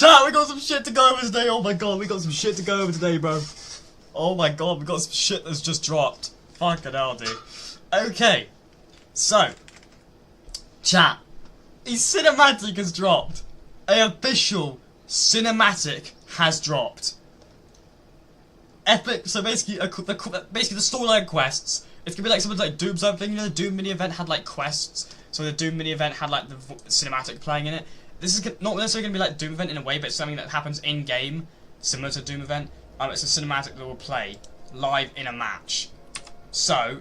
Chat, we got some shit to go over today. Oh my god, we got some shit to go over today, bro. Oh my god, we got some shit that's just dropped. Fucking hell, dude. Okay, so, chat, a cinematic has dropped. A official cinematic has dropped. Epic. So basically, basically the storyline quests. It's gonna be like something like Doom something. You know, the Doom mini event had like quests. So the Doom mini event had like the cinematic playing in it. This is not necessarily gonna be like Doom event in a way, but it's something that happens in game, similar to Doom event. It's a cinematic that will play live in a match. So,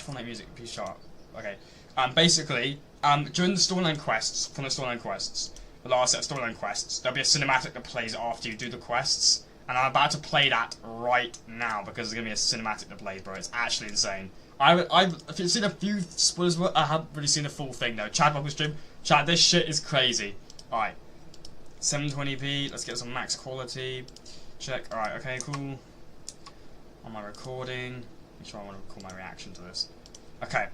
FORTNITE music, be sharp. Okay. Basically, during the storyline quests, from the storyline quests, the last set of storyline quests, there'll be a cinematic that plays after you do the quests. And I'm about to play that right now because there's gonna be a cinematic that plays, bro. It's actually insane. I've seen a few spoilers, but I haven't really seen the full thing though. Chat, welcome to stream. Chat, this shit is crazy. Alright. 720p, let's get some max quality. Check, alright, okay, cool. On my recording. Make sure I want to record my reaction to this. Okay.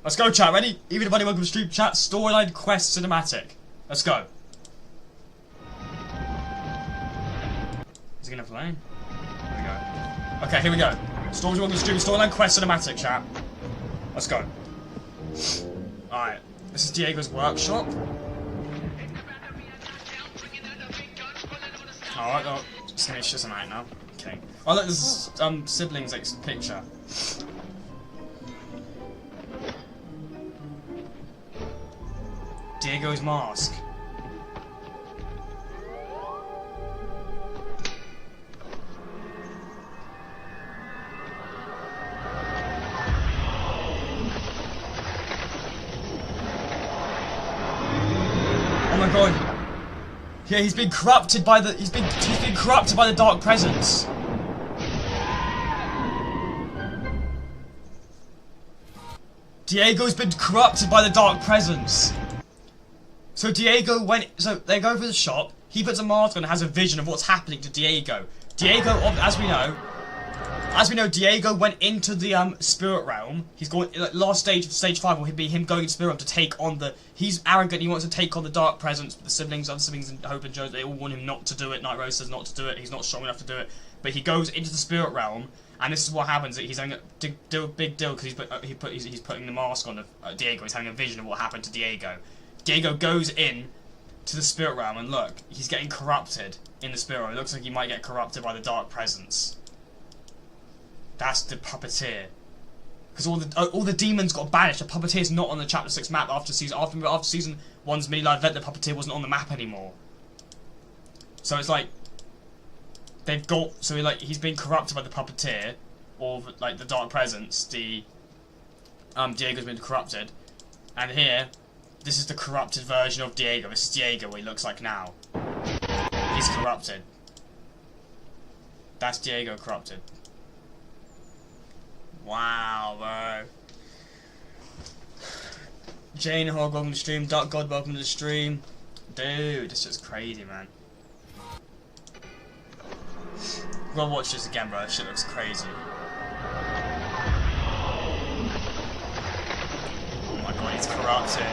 Let's go, chat, ready? Even if I welcome to stream, chat, storyline quest cinematic. Let's go. Is he gonna play? Here we go. Okay, here we go. Storm's welcome to stream, storyline quest cinematic, chat. Let's go. Alright. This is Diego's workshop. Alright, oh, just gonna shit some out now. Okay. Oh look, this is siblings like picture. Diego's mask. Oh my god. Yeah, he's been corrupted by the he's been corrupted by the dark presence. Diego's been corrupted by the dark presence. So Diego so they go for the shop, he puts a mask on and has a vision of what's happening to Diego. Diego, as we know, Diego went into the spirit realm. He's going like, last stage of stage 5 will be him going to spirit realm to take on the. He's arrogant. He wants to take on the dark presence. But the siblings, other siblings, and Hope and Joe, they all want him not to do it. Night Rose says not to do it. He's not strong enough to do it. But he goes into the spirit realm, and this is what happens. He's having a big deal because he's putting the mask on Diego. He's having a vision of what happened to Diego. Diego goes in to the spirit realm, and look, he's getting corrupted in the spirit realm. It looks like he might get corrupted by the dark presence. That's the puppeteer, because all the demons got banished. The puppeteer's not on the chapter 6 map after season 1's mini live event. The puppeteer wasn't on the map anymore. So it's like they've got he's been corrupted by the puppeteer, or like the dark presence. The Diego's been corrupted, and here this is the corrupted version of Diego. This is Diego what he looks like now. He's corrupted. That's Diego corrupted. Wow, bro. Jane Hogg, welcome to the stream. Duck God, welcome to the stream. Dude, this is crazy, man. Go watch this again, bro. This shit looks crazy. Oh my god, he's corrupted.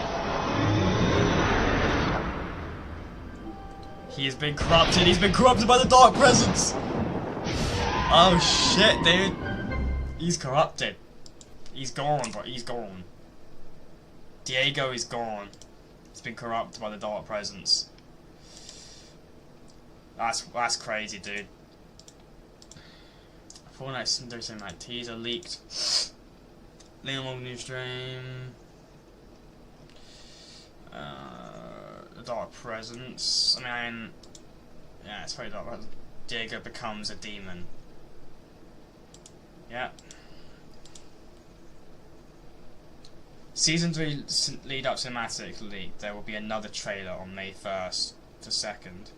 He has been corrupted. He's been corrupted by the dark presence. Oh shit, dude. He's corrupted. He's gone, bro. He's gone. Diego is gone. He's been corrupted by the dark presence. That's crazy, dude. FORTNITE doing something like teaser leaked. Leon on new stream. The dark presence. I mean, yeah, it's very dark. Diego becomes a demon. Yeah. Season 3 lead up cinematic leak. There will be another trailer on May 1st to 2nd.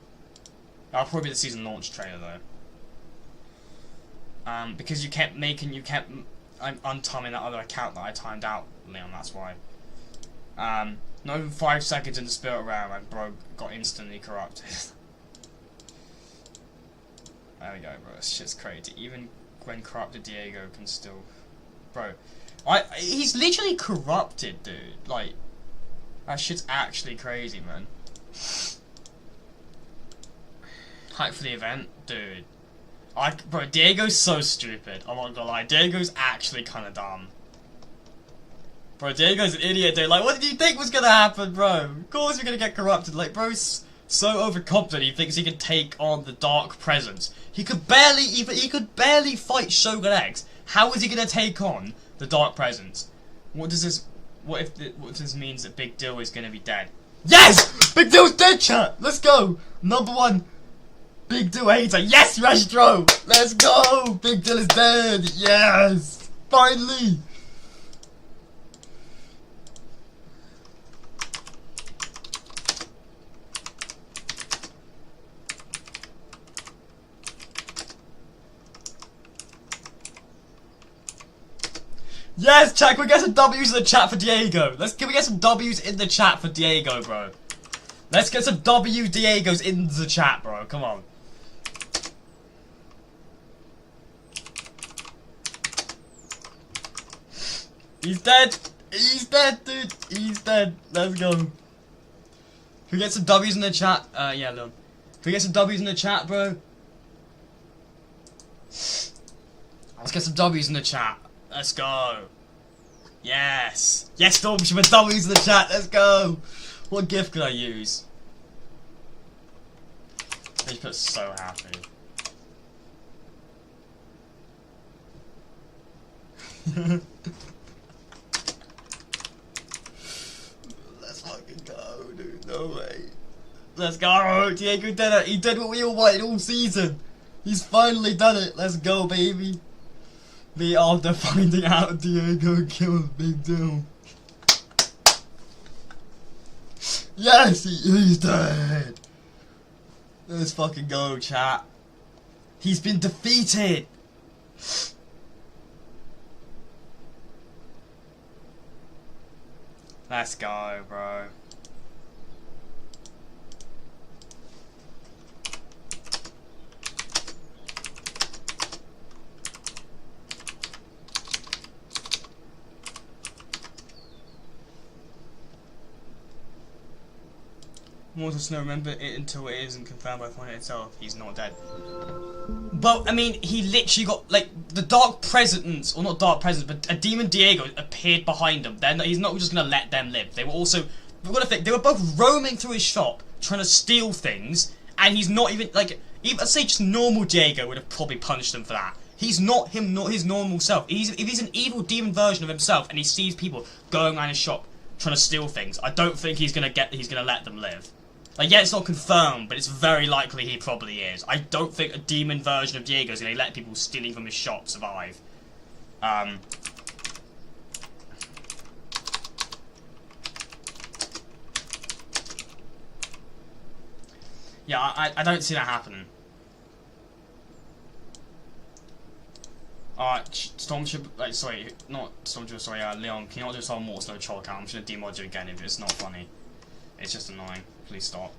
That'll probably be the season launch trailer though. Because you kept I'm untiming that other account that I timed out, Leon, that's why. Not even 5 seconds in the spirit realm and bro got instantly corrupted. There we go, bro. This shit's crazy. Even when corrupted Diego can still... Bro. He's literally corrupted, dude. Like, that shit's actually crazy, man. Hype for the event? Dude. Bro, Diego's so stupid. I'm not gonna lie. Diego's actually kind of dumb. Bro, Diego's an idiot, dude. Like, what did you think was gonna happen, bro? Of course you're gonna get corrupted. Like, bro's so overconfident he thinks he can take on the Dark Presence. He could barely fight Shogun X. How is he gonna take on the Dark Presence? What if this means that Big Dill is gonna be dead? Yes! Big Dill's dead, chat! Let's go! #1 Big Dill hater. Yes, Restro! Let's go! Big Dill is dead! Yes! Finally! Yes, chat, can we get some W's in the chat for Diego? Can we get some W's in the chat for Diego, bro? Let's get some Diegos in the chat, bro. Come on. He's dead. He's dead, dude. He's dead. Let's go. Can we get some W's in the chat? Yeah, Leon. Can we get some W's in the chat, bro? Let's get some W's in the chat. Let's go. Yes. Yes, Stormship, W's in the chat. Let's go. What gift could I use? They put so happy. Let's fucking go, dude. No way. Let's go. Diego did it. He did what we all wanted all season. He's finally done it. Let's go, baby. Me after finding out Diego killed Big Dill. Yes, he's dead. Let's fucking go, chat. He's been defeated. Let's go, bro. Mortal Snow, remember it until it isn't confirmed by FORTNITE itself. He's not dead. But, I mean, he literally got, like, the Dark Presence, or not Dark Presence, but a Demon Diego appeared behind him. He's not just going to let them live. They were also, we've got to think, they were both roaming through his shop, trying to steal things, and he's not even, like, even, let's say just normal Diego would have probably punished him for that. He's not his normal self. If he's an evil demon version of himself, and he sees people going around his shop trying to steal things, I don't think he's going to let them live. Like, yeah, it's not confirmed, but it's very likely he probably is. I don't think a demon version of Diego is going to let people stealing from his shop survive. Yeah, I don't see that happening. Stormship, like, sorry, not Stormship, sorry, Leon, can you not do some more Snow Troll account? I'm just going to demod you again if it's not funny. It's just annoying. Please stop.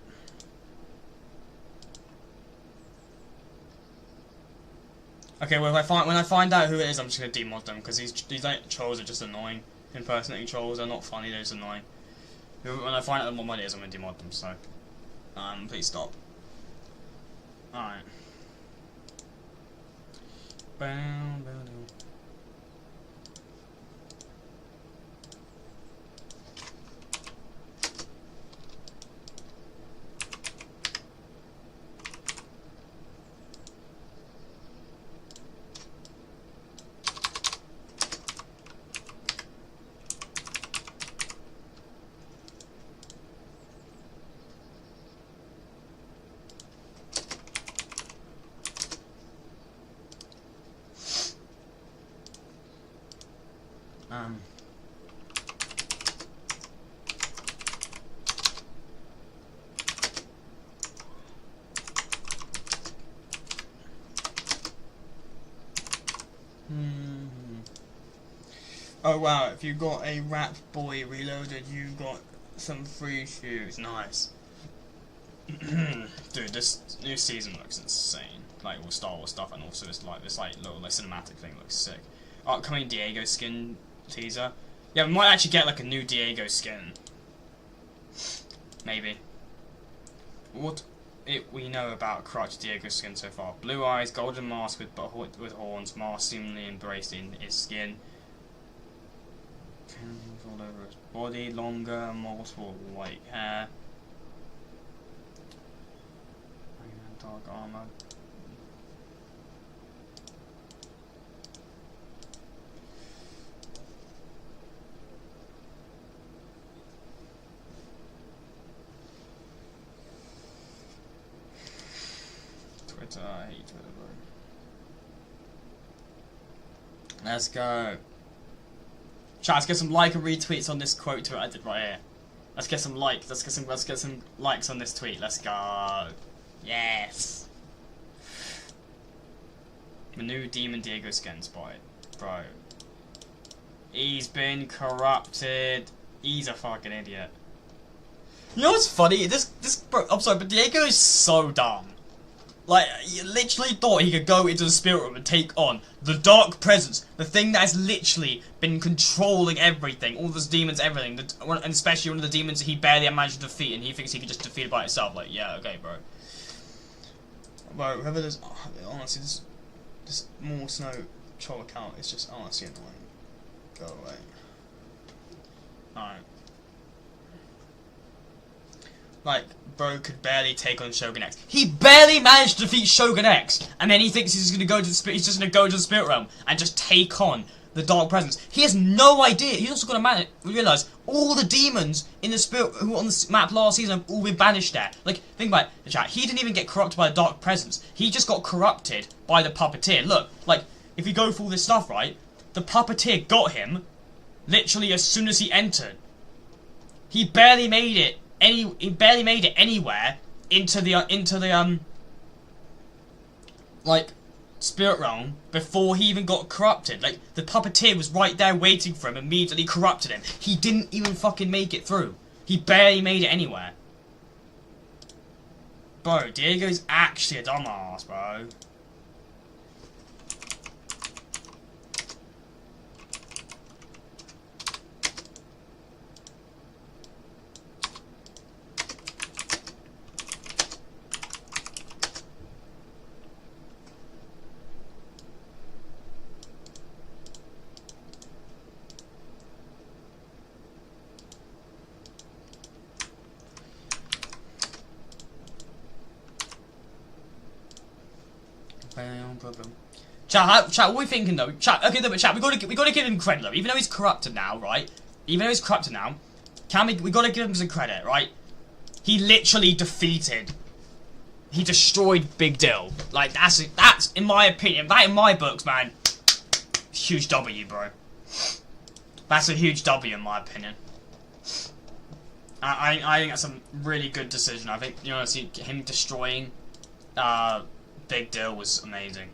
Okay, well, when I find out who it is, I'm just gonna demod them because these like trolls are just annoying. Impersonating trolls are not funny; they're just annoying. When I find out what it is, I'm gonna demod them. So, please stop. All right. Oh wow, if you got a Rap Boy Reloaded, you got some free shoes. Nice. Dude, this new season looks insane. Like, all Star Wars stuff, and also this little cinematic thing looks sick. Upcoming Diego skin teaser. Yeah, we might actually get like a new Diego skin. Maybe. What? we know about corrupted Diego's skin so far. Blue eyes, golden mask with horns, mask seemingly embraced in his skin. All over his body, longer, multiple white hair. Dark armor. Twitter, I hate Twitter, bro. Let's go. Chat, let's get some like and retweets on this quote tweet I did right here. Let's get some likes. Let's get some likes on this tweet. Let's go. Yes. The new Demon Diego skin spotted, bro. He's been corrupted. He's a fucking idiot. You know what's funny? This bro. I'm sorry, but Diego is so dumb. Like, you literally thought he could go into the spirit room and take on the dark presence, the thing that has literally been controlling everything, all those demons, everything, and especially one of the demons he barely managed to defeat, and he thinks he could just defeat it by himself. Like, yeah, okay, bro. Bro, whoever does, honestly, this more snow troll account is just honestly annoying. Go away. Alright. Like, bro could barely take on Shogun X. He barely managed to defeat Shogun X, and then he thinks he's just gonna go to the spirit realm and just take on the dark presence. He has no idea. He's also gonna realize all the demons in the spirit who were on the map last season have all been banished there. Like, think about it, chat. He didn't even get corrupted by the dark presence. He just got corrupted by the puppeteer. Look, like, if you go through all this stuff, right, the puppeteer got him literally as soon as he entered. He barely made it. He barely made it anywhere into the like spirit realm before he even got corrupted. Like, the puppeteer was right there waiting for him, immediately corrupted him. He didn't even fucking make it through. He barely made it anywhere. Bro, Diego's actually a dumbass, bro. Chat, what are we thinking though? Chat, okay, no, but chat, we gotta give him credit though. Even though he's corrupted now, right? Even though he's corrupted now, we gotta give him some credit, right? He literally defeated. He destroyed Big Dill. Like, that's in my opinion, that in my books, man. Huge W, bro. That's a huge W in my opinion. I think that's a really good decision. I think, you know, see him destroying Big Dill was amazing.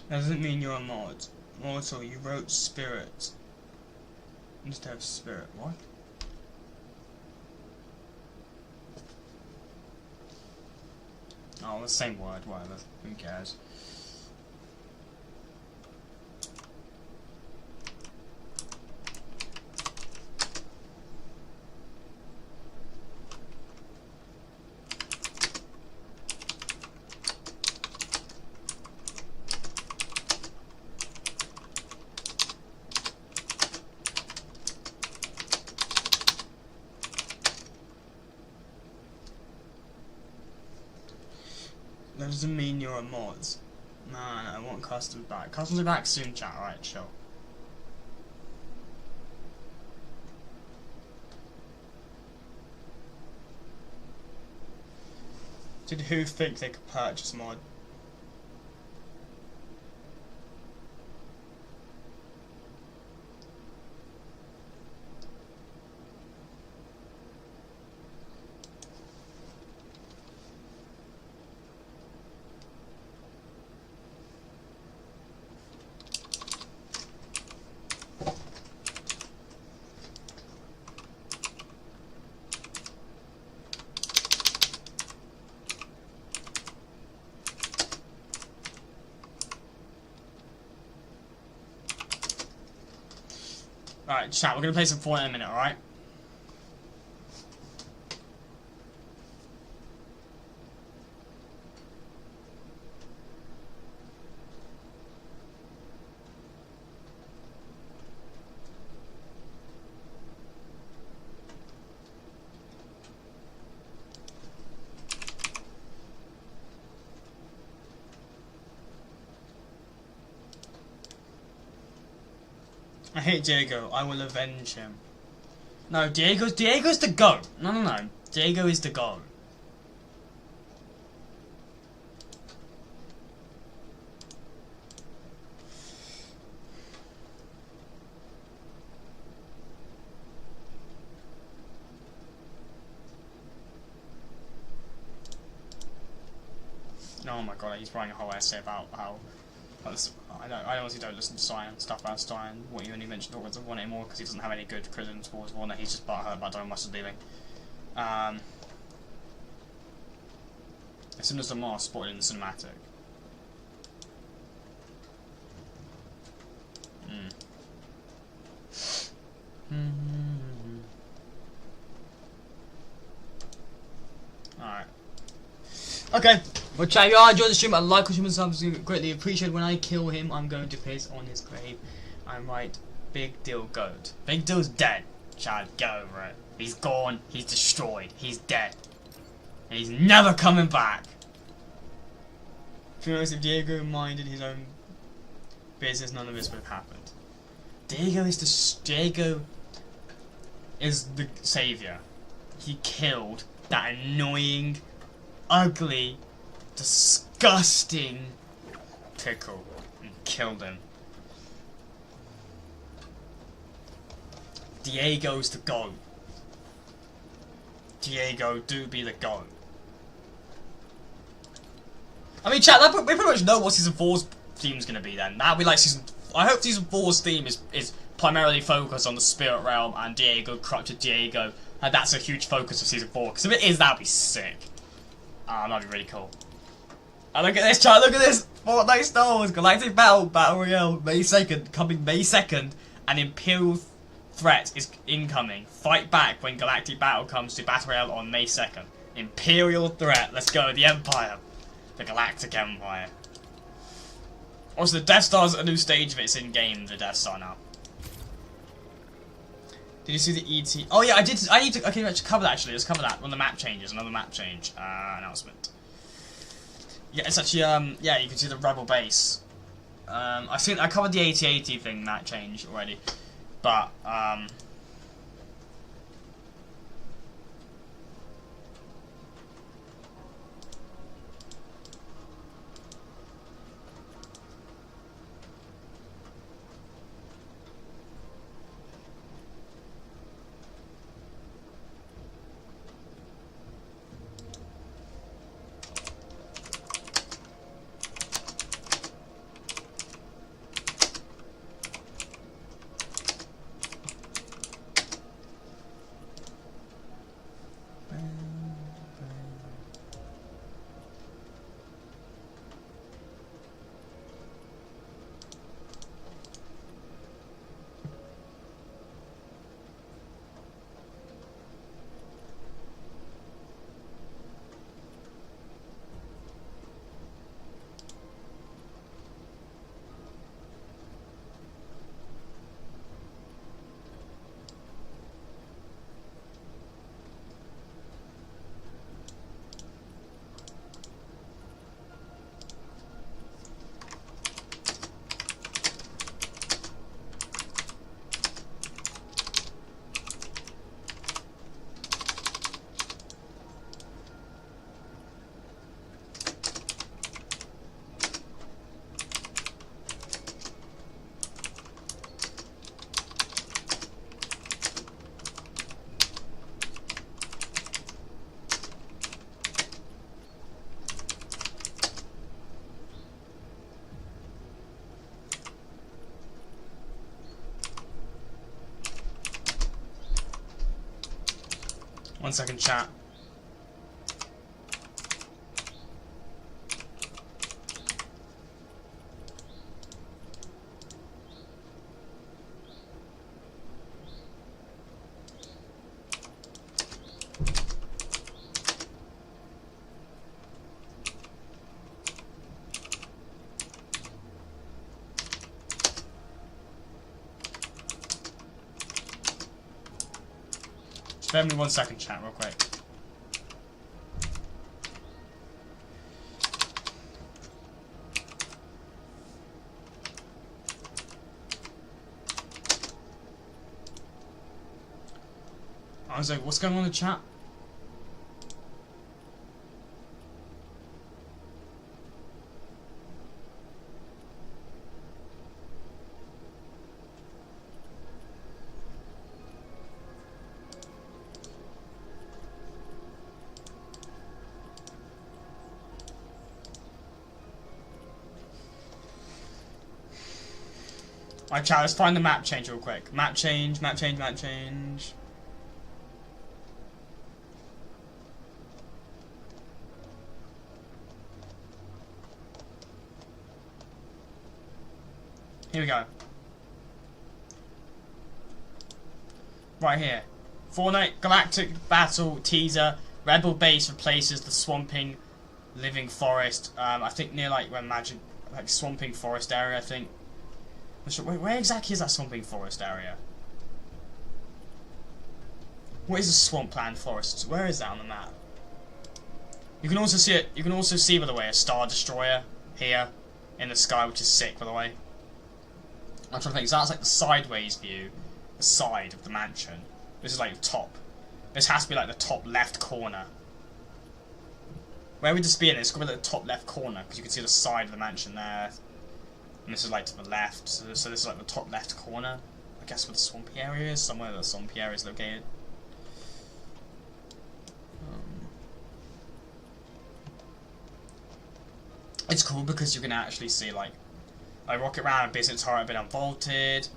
That doesn't mean you're a mod. Also, you wrote spirit instead of spirit. What? Oh, the same word, whatever. Who cares? That doesn't mean you're a mod. No, I want customers back. Customers are back soon, chat. Alright, chill. Did who think they could purchase mod? Alright, chat, we're gonna play some Fortnite in a minute, alright? I hate Diego. I will avenge him. No, Diego's the GOAT. No. Diego is the GOAT. Oh my god, he's writing a whole essay about how... I honestly don't listen to stuff about Stein. What you only mentioned towards one anymore because he doesn't have any good criticism towards Warner. He's just butthurt about Don Russell leaving. As soon as the Mars spotted in the cinematic. Alright. Okay. Well, chat, if you are enjoying the stream, a like or subs greatly appreciated. When I kill him, I'm going to piss on his grave. I'm right. Big deal goat. Big deal's dead. Chad, get over it. He's gone. He's destroyed. He's dead. And he's never coming back. To be honest, if Diego minded his own business, none of this would have happened. Diego is the savior. He killed that annoying, ugly, disgusting pickle and killed him. Diego's the GOAT. Diego do be the GOAT. I mean, chat, we pretty much know what season 4's theme is going to be then. That'll be like season... I hope season 4's theme is primarily focused on the spirit realm and Diego, corrupted Diego. And that's a huge focus of season 4. Because if it is, that'd be sick. That'd be really cool. And look at this, chat, look at this! Fortnite Star Wars Galactic Battle Royale, May 2nd, coming May 2nd. An Imperial threat is incoming. Fight back when Galactic Battle comes to Battle Royale on May 2nd. Imperial threat, let's go, the Empire. The Galactic Empire. Also, the Death Star's a new stage of it's in game, the Death Star now. Did you see the ET? Oh yeah, I did. I need to. Okay, let's cover that actually. Let's cover that when the map changes. Another map change announcement. Yeah, it's actually yeah, you can see the Rebel base. I covered the 8080 thing, that change already, but 1 second, chat. Spare me 1 second, chat, real quick. I was like, what's going on in the chat? Alright, chat, let's find the map change real quick. Map change, map change, map change. Here we go. Right here. FORTNITE Galactic Battle teaser. Rebel base replaces the swamping living forest. I think near like where magic, like swamping forest area, I think. Where exactly is that swamping forest area? What is a swampland forest? Where is that on the map? You can also see it. You can also see, by the way, a Star Destroyer here in the sky, which is sick, by the way. I'm trying to think. So that's like the sideways view, the side of the mansion. This is like the top. This has to be like the top left corner. Where would this be in? It's got to be like the top left corner because you can see the side of the mansion there. And this is like to the left, so this is like the top left corner. I guess where the swampy area is, somewhere the swampy area is located. It's cool because you can actually see like a rocket round, a business turret been unvaulted.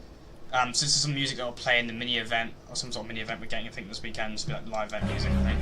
So this is some music that will play in the mini event, or some sort of mini event we're getting I think this weekend. It's be like live event music, I think.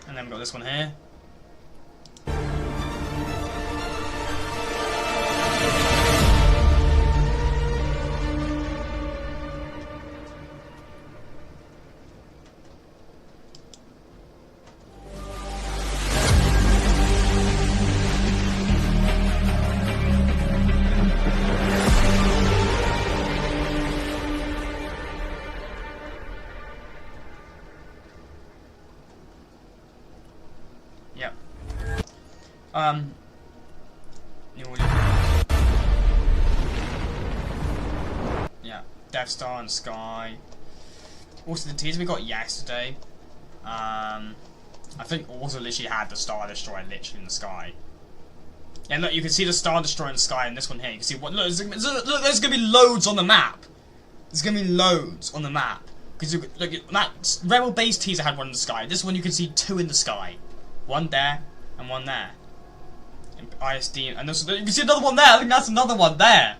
And then we've got this one here. Yep. Yeah, Death Star and Sky. Also, the teaser we got yesterday, I think also literally had the Star Destroyer literally in the sky. And look, you can see the Star Destroyer in the sky in this one here. You can see what. Look, there's gonna be loads on the map. There's gonna be loads on the map. Because look, that Rebel Base teaser had one in the sky. This one you can see two in the sky. One there, and one there. ISD, and you can see another one there. I think that's another one there.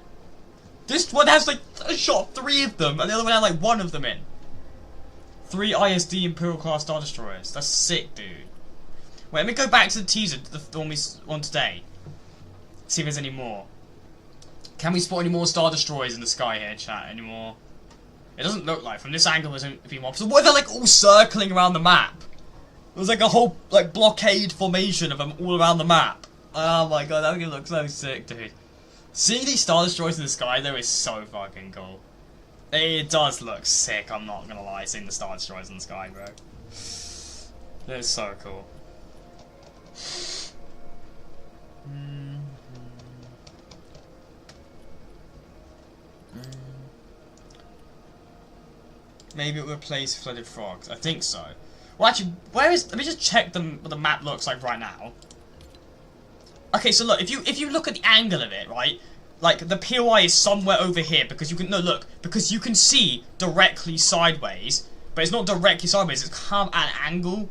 This one has like a shot of 3 of them, and the other one had like 1 of them in. 3 ISD Imperial class Star Destroyers. That's sick, dude. Wait, let me go back to the teaser, the one we on today. See if there's any more. Can we spot any more Star Destroyers in the sky here, chat? Any more? It doesn't look like from this angle there's a few more. So what if they're like all circling around the map? There's like a whole like blockade formation of them all around the map. Oh my god, that would look so sick, dude. Seeing these Star Destroyers in the sky though is so fucking cool. It does look sick, I'm not gonna lie, seeing the Star Destroyers in the sky, bro. It's so cool. Maybe it will replace flooded frogs. I think so. Well, actually, where is? Let me just check what the map looks like right now. Okay, so look, if you look at the angle of it, right, like the POI is somewhere over here because you can because you can see directly sideways, but it's not directly sideways. It's kind of at an angle.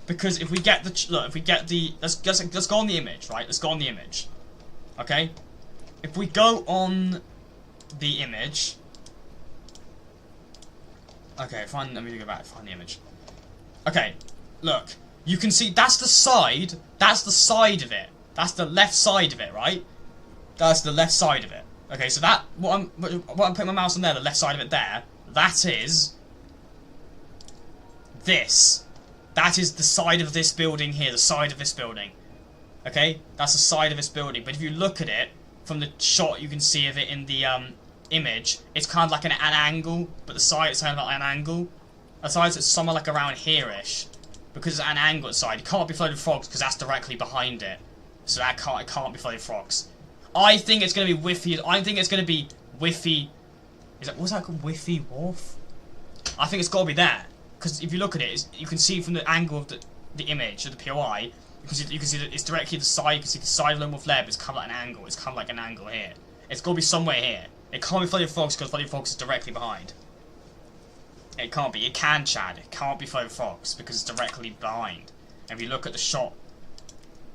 Because if we get the let's go on the image, right? Let's go on the image. Okay? If we go on the image. Okay, let me go back, find the image. Okay, look. You can see that's the side of it. That's the left side of it, right? That's the left side of it. Okay, so that what I'm putting my mouse on there, the left side of it there, that is this. That is the side of this building here, the side of this building. Okay? That's the side of this building. But if you look at it, from the shot you can see of it in the image, it's kind of like an angle, but the side is kind of like an angle. The side is somewhere like around here-ish. Because it's at an angle side. It can't be flooded frogs because that's directly behind it. So it can't be flooded frogs. I think it's going to be Whiffy. I think it's going to be Whiffy. What's that called? Whiffy Wharf? I think it's got to be there. Because if you look at it, you can see from the angle of the image of the POI, you can see that it's directly the side. You can see the side of Lone Wolf Lair, but it's kind of like an angle. It's kind of like an angle here. It's got to be somewhere here. It can't be flooded frogs because flooded frogs is directly behind. It can't be. It can, Chad. It can't be flooded frogs because it's directly behind. And if you look at the shot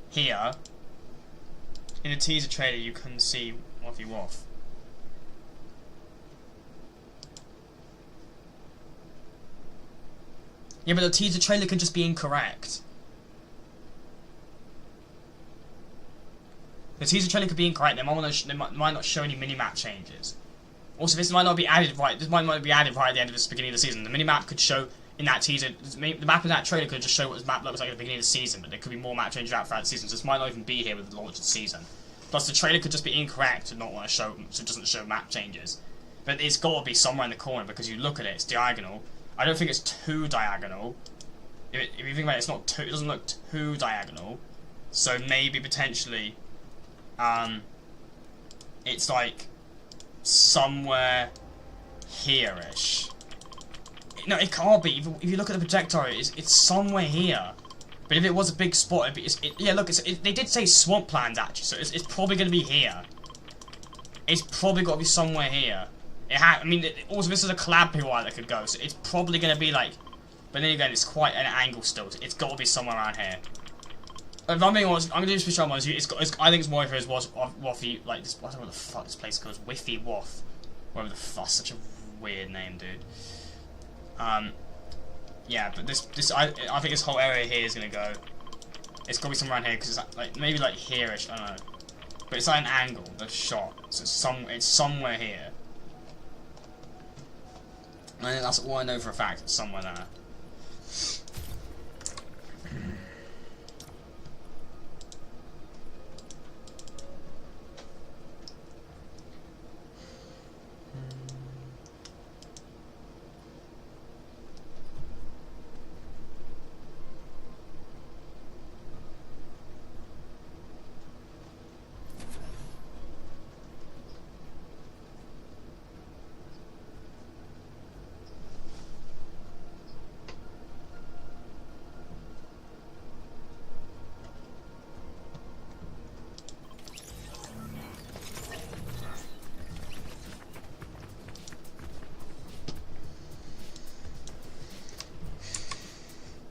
here, in the teaser trailer, you can see Whiffy Wharf. Yeah, but the teaser trailer can just be incorrect. The teaser trailer could be incorrect. They might not show any minimap changes. Also, this might not be added right. This might not be added right at the end of this beginning of the season. The minimap could show in that teaser. The map in that trailer could just show what this map looks like at the beginning of the season, but there could be more map changes throughout the season. So this might not even be here with the launch of the season. Plus, the trailer could just be incorrect and not want to show, so it doesn't show map changes. But it's got to be somewhere in the corner because you look at it, it's diagonal. I don't think it's too diagonal. If you think about it, it doesn't look too diagonal. So maybe potentially, it's like somewhere here-ish. No, it can't be. If you look at the projectile, it's somewhere here. But if it was a big spot, yeah. Look, they did say swamplands actually, so it's probably going to be here. It's probably got to be somewhere here. I mean, also this is a collab POI that could go, so it's probably going to be like. But then again, it's quite an angle still. So it's got to be somewhere around here. If I'm being honest, I'm going to do this for ones. I think it's more if it was Waffy, like this. I don't know what the fuck this place goes. Whiffy Wharf, whatever the fuck. Such a weird name, dude. Yeah, but I think this whole area here is going to go. It's got to be somewhere around here because it's like maybe like here-ish. I don't know. But it's like an angle, the shot. So it's somewhere here. I think that's all I know for a fact. It's somewhere there.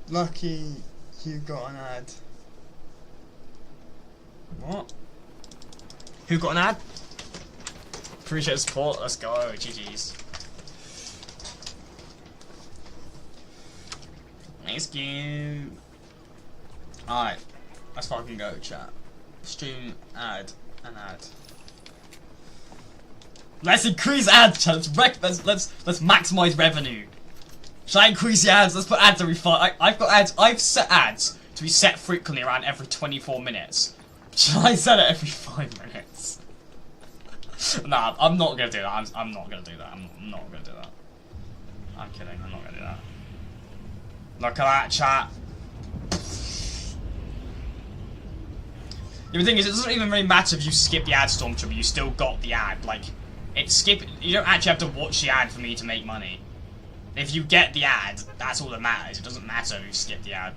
Lucky you got an ad. What? Who got an ad? Appreciate the support. Let's go. GG's. Thank you. Alright. Let's fucking go, chat. Stream ad. An ad. Let's increase ads, chat. Let's maximize revenue. Should I increase the ads? Let's put ads every 5. I've got ads. I've set ads to be set frequently around every 24 minutes. Should I set it every 5 minutes? Nah, I'm not gonna do that. I'm not gonna do that. I'm not gonna do that. I'm kidding. I'm not gonna do that. Look at that, chat. The thing is, it doesn't even really matter if you skip the ad, Stormtrooper. You still got the ad. Like, you don't actually have to watch the ad for me to make money. If you get the ad, that's all that matters. It doesn't matter if you skip the ad.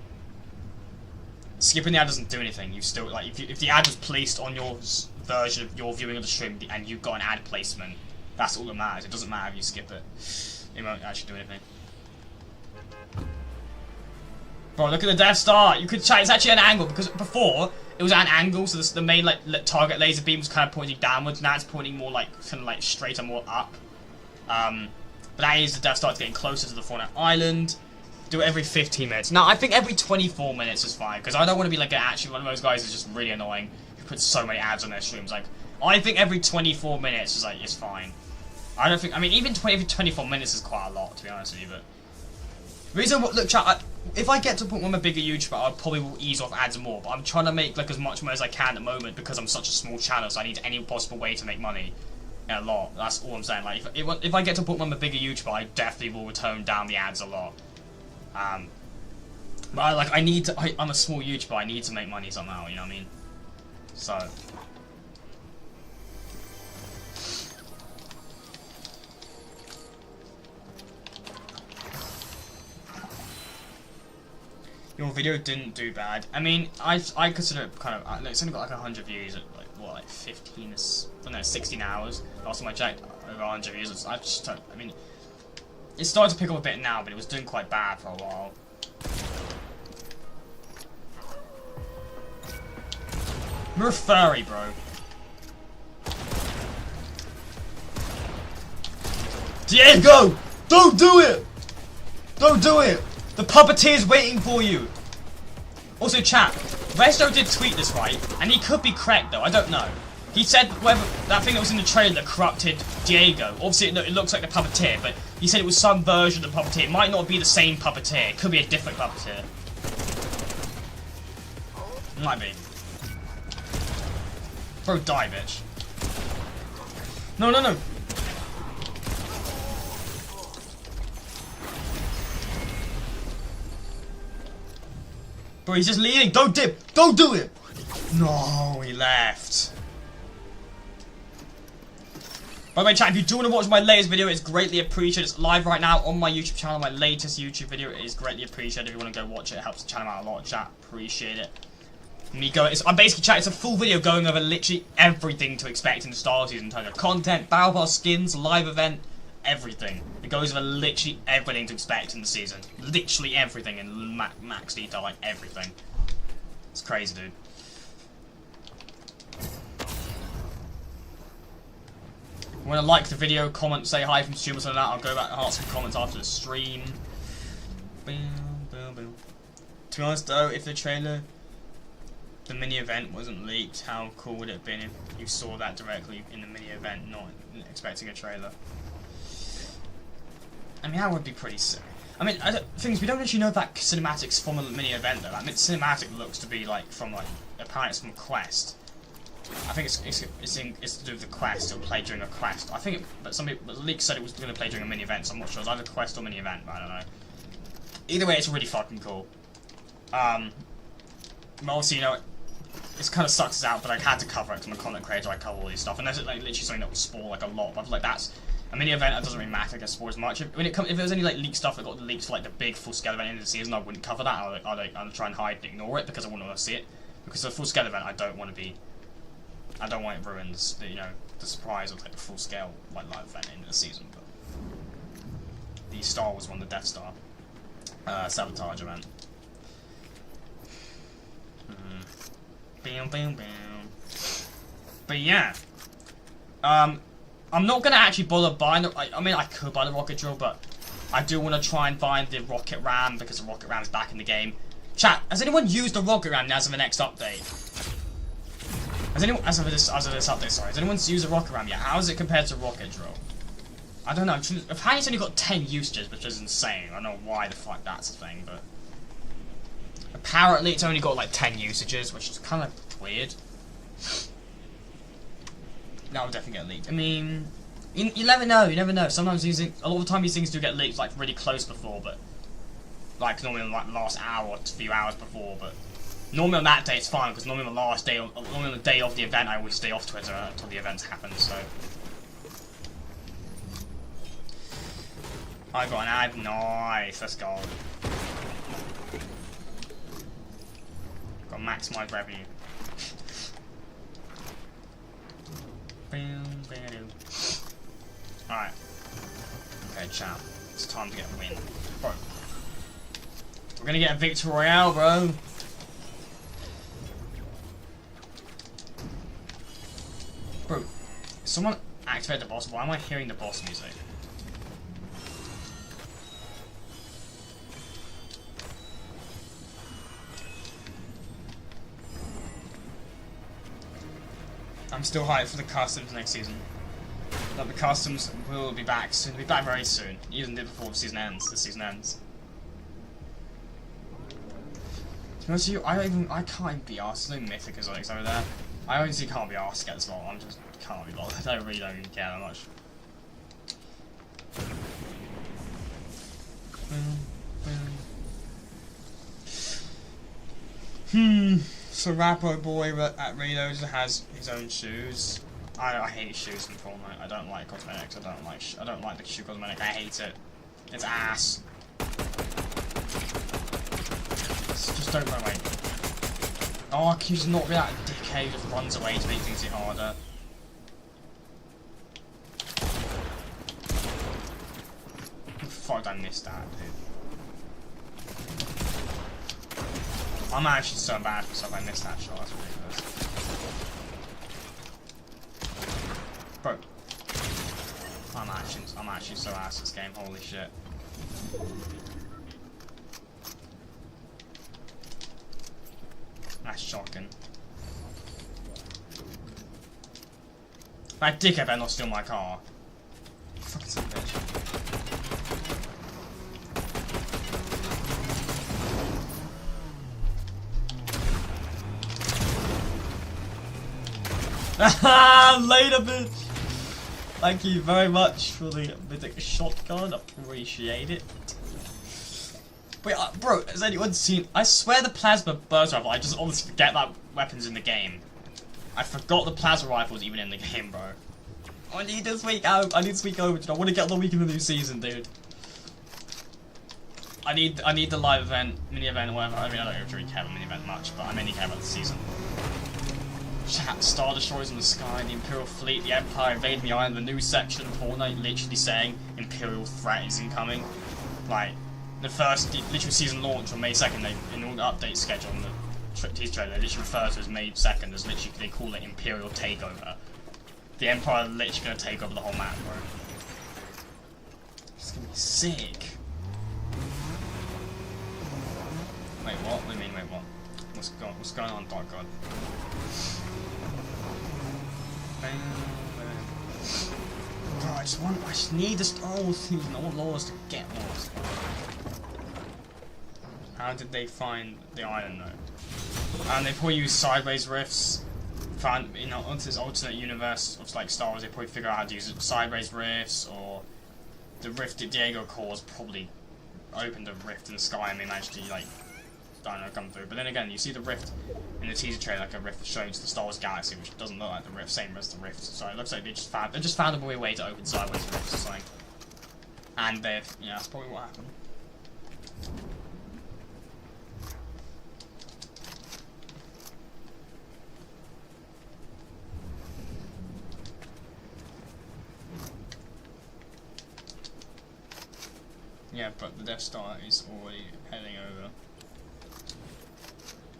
Skipping the ad doesn't do anything. You still, like, if the ad was placed on your version of your viewing of the stream and you got an ad placement, that's all that matters. It doesn't matter if you skip it. It won't actually do anything. Bro, look at the Death Star. You could check. It's actually an angle because before it was at an angle, so the main like target laser beam was kind of pointing downwards. Now it's pointing more like kind of like straight and more up. But that is the Death Star getting closer to the FORTNITE island. Do it every 15 minutes. Now I think every 24 minutes is fine because I don't want to be like actually one of those guys who's just really annoying who puts so many ads on their streams. Like I think every 24 minutes is like it's fine. I don't think. I mean, even every 24 minutes is quite a lot to be honest with you. But the reason, look, chat. If I get to a point where I'm a bigger YouTuber, I probably will ease off ads more. But I'm trying to make like as much money as I can at the moment because I'm such a small channel. So I need any possible way to make money. A lot. That's all I'm saying. Like if I get to a point where I'm a bigger YouTuber, I definitely will tone down the ads a lot. But I need to. I'm a small YouTuber. I need to make money somehow. You know what I mean? So. Your video didn't do bad. I mean, I consider it kind of. It's only got like 100 views at like what, like 15? I don't know, 16 hours. Last time I checked, over 100 views. I just don't. I mean, it started to pick up a bit now, but it was doing quite bad for a while. You're a furry, bro. Diego! Don't do it! Don't do it! The puppeteer's waiting for you! Also, chat, Resto did tweet this, right? And he could be correct, though, I don't know. He said whatever that thing that was in the trailer that corrupted Diego. Obviously, it looks like the puppeteer, but he said it was some version of the puppeteer. It might not be the same puppeteer. It could be a different puppeteer. It might be. Bro, die, bitch. No, no, no. Bro, he's just leaving. Don't dip. Don't do it. No, he left. By the way, chat, if you do want to watch my latest video, it's greatly appreciated. It's live right now on my YouTube channel. My latest YouTube video is greatly appreciated. If you want to go watch it, it helps the channel out a lot. Chat, appreciate it. I'm basically, chat, it's a full video going over literally everything to expect in the Star Season in terms of content, Battle Pass skins, live event, everything. It goes over literally everything to expect in the season. Literally everything in max detail, like everything. It's crazy, dude. Want to like the video, comment, say hi from stream or something like that. I'll go back and answer some comments after the stream. Boom, boom, boom. To be honest though, if the trailer, the mini event wasn't leaked, how cool would it have been if you saw that directly in the mini event, not expecting a trailer? I mean, that would be pretty sick. I mean, things we don't actually know that cinematics from a mini event though. I mean, cinematic looks to be like from like apparently it's from Quest. I think it's to do with the quest. It'll play during a quest. I think, but the leak said it was going to play during a mini event. So I'm not sure. It's either quest or mini event, but I don't know. Either way, it's really fucking cool. But obviously, you know, it kind of sucks us out, but I had to cover it because I'm a content creator. I cover all these stuff, and there's like literally something that will spoil like a lot. But like that's a mini event. That doesn't really matter. I guess spoil as much. If there was any like leaked stuff that got leaked for like the big full scale event in the season, I wouldn't cover that. I'd try and hide and ignore it because I wouldn't want to see it. Because the full scale event, I don't want it ruined, you know, the surprise of like the full scale like live event in the season. But the Star Wars one, the Death Star sabotage event. Bam, bam, bam. But yeah, I'm not gonna actually bother buying. I mean, I could buy the rocket drill, but I do want to try and find the rocket ram because the rocket ram is back in the game. Chat, has anyone used the rocket ram as of the next update? Has anyone, as of this update, sorry, has anyone used a rocket ram yet? How is it compared to rocket drill? I don't know. Apparently it's only got 10 usages, which is insane. I don't know why the fuck that's a thing, but apparently it's only got like 10 usages, which is kind of weird. That will definitely get leaked. I mean, you never know. You never know. Sometimes a lot of the time these things do get leaked like really close before, but like normally like the last hour or a few hours before, but. Normally on that day it's fine, because normally on the last day, normally on the day of the event, I always stay off Twitter until the events happen, so. I got an ad. Nice. Let's go. Got maximise revenue. Alright. Okay, champ. It's time to get a win. Bro. We're gonna get a victory royale, bro. Bro, someone activate the boss. Why am I hearing the boss music? I'm still hyped for the customs next season. But the customs will be back soon. They'll be back very soon. Even before the season ends. The season ends. To be honest with you, I can't even be arsed. There's no mythic exotics over there. I honestly can't be arsed to get this one. I just can't be bothered. I really don't even care that much. So Rappo Boy at Reno's has his own shoes. I hate shoes in FORTNITE. I don't like cosmetics. I don't like the shoe cosmetic. I hate it. It's ass. Just don't run away. Oh, can you just not be that dickhead who just runs away to make things harder? Fuck, I missed that, dude. I'm actually so bad for stuff I missed that shot. That's ridiculous. Bro, I'm actually so ass this game. Holy shit. That's shocking. That dickhead better not steal my car. Fucking son of a bitch. Later, bitch! Thank you very much for the mythic shotgun, appreciate it. Wait, bro, has anyone seen? I swear the plasma burst rifle, I just honestly forget that weapon's in the game. I forgot the plasma rifle was even in the game, bro. I need this week out, I need this week over, dude. I want to get the week in the new season, dude. I need the live event, mini event, whatever. I mean, I don't really care about mini event much, but I mainly care about the season. Chat, Star Destroyers in the sky, the Imperial fleet, the Empire invading the island, the new section of FORTNITE literally saying Imperial threat is incoming. Like, the literal season launch on May 2nd, in all the update schedule on the teaser trailer, they literally refer to it as May 2nd, as literally, they call it Imperial takeover. The Empire are literally going to take over the whole map, bro. It's going to be sick. Wait, what? What do you mean, wait, what? What's going on, Dark God? Bro, I just need this whole season. I want laws to get lost. How did they find the island though? And they probably use sideways rifts. Found, you know, onto this alternate universe of like Star Wars, they probably figure out how to use sideways rifts, or the rift that Diego caused probably opened a rift in the sky and they managed to like, I don't know, come through. But then again, you see the rift in the teaser trailer, like a rift shown to the Star Wars galaxy, which doesn't look like the rift, same as the rift. So it looks like they just found a way to open sideways rifts or something. And they've, yeah, that's probably what happened. Yeah, but the Death Star is already heading over.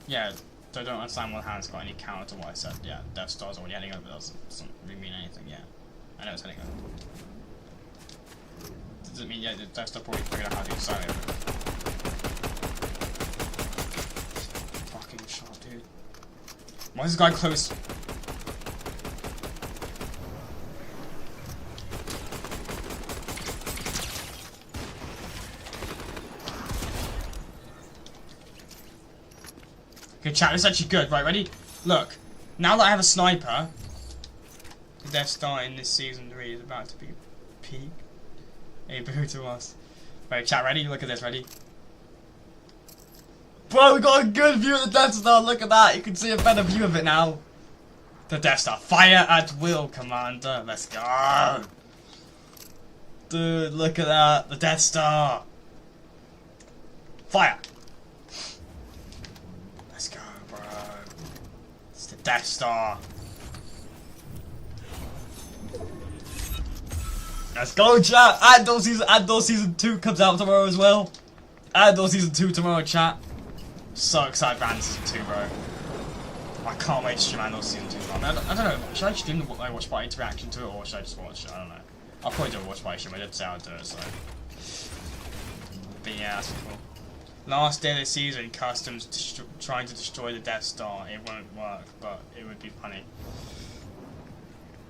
Yeah, so I don't understand what Hannah's got any counter to what I said. Yeah, Death Star's already heading over, that doesn't really mean anything, yeah. I know it's heading over. Does it mean, yeah, the Death Star probably figured out how to do side over? Fucking shot, dude. Why is this guy close? Okay, chat, this is actually good. Right, ready? Look, now that I have a sniper, the Death Star in this season 3 is about to be peak. A boo to us. Right, chat, ready? Look at this, ready? Bro, we got a good view of the Death Star. Look at that. You can see a better view of it now. The Death Star. Fire at will, Commander. Let's go. Dude, look at that. The Death Star. Fire. Let's go, bro. It's the Death Star. Let's go, chat. Andor season 2 comes out tomorrow as well. Andor season 2 tomorrow, chat. So excited for Andor season 2, bro. I can't wait to stream Andor season 2. I don't know. Should I stream the watch party reaction to it, or should I just watch it? I don't know. I'll probably do a watch party stream. I did say I'd do it, so. But yeah, that's cool. Last day of the season, customs trying to destroy the Death Star. It won't work, but it would be funny.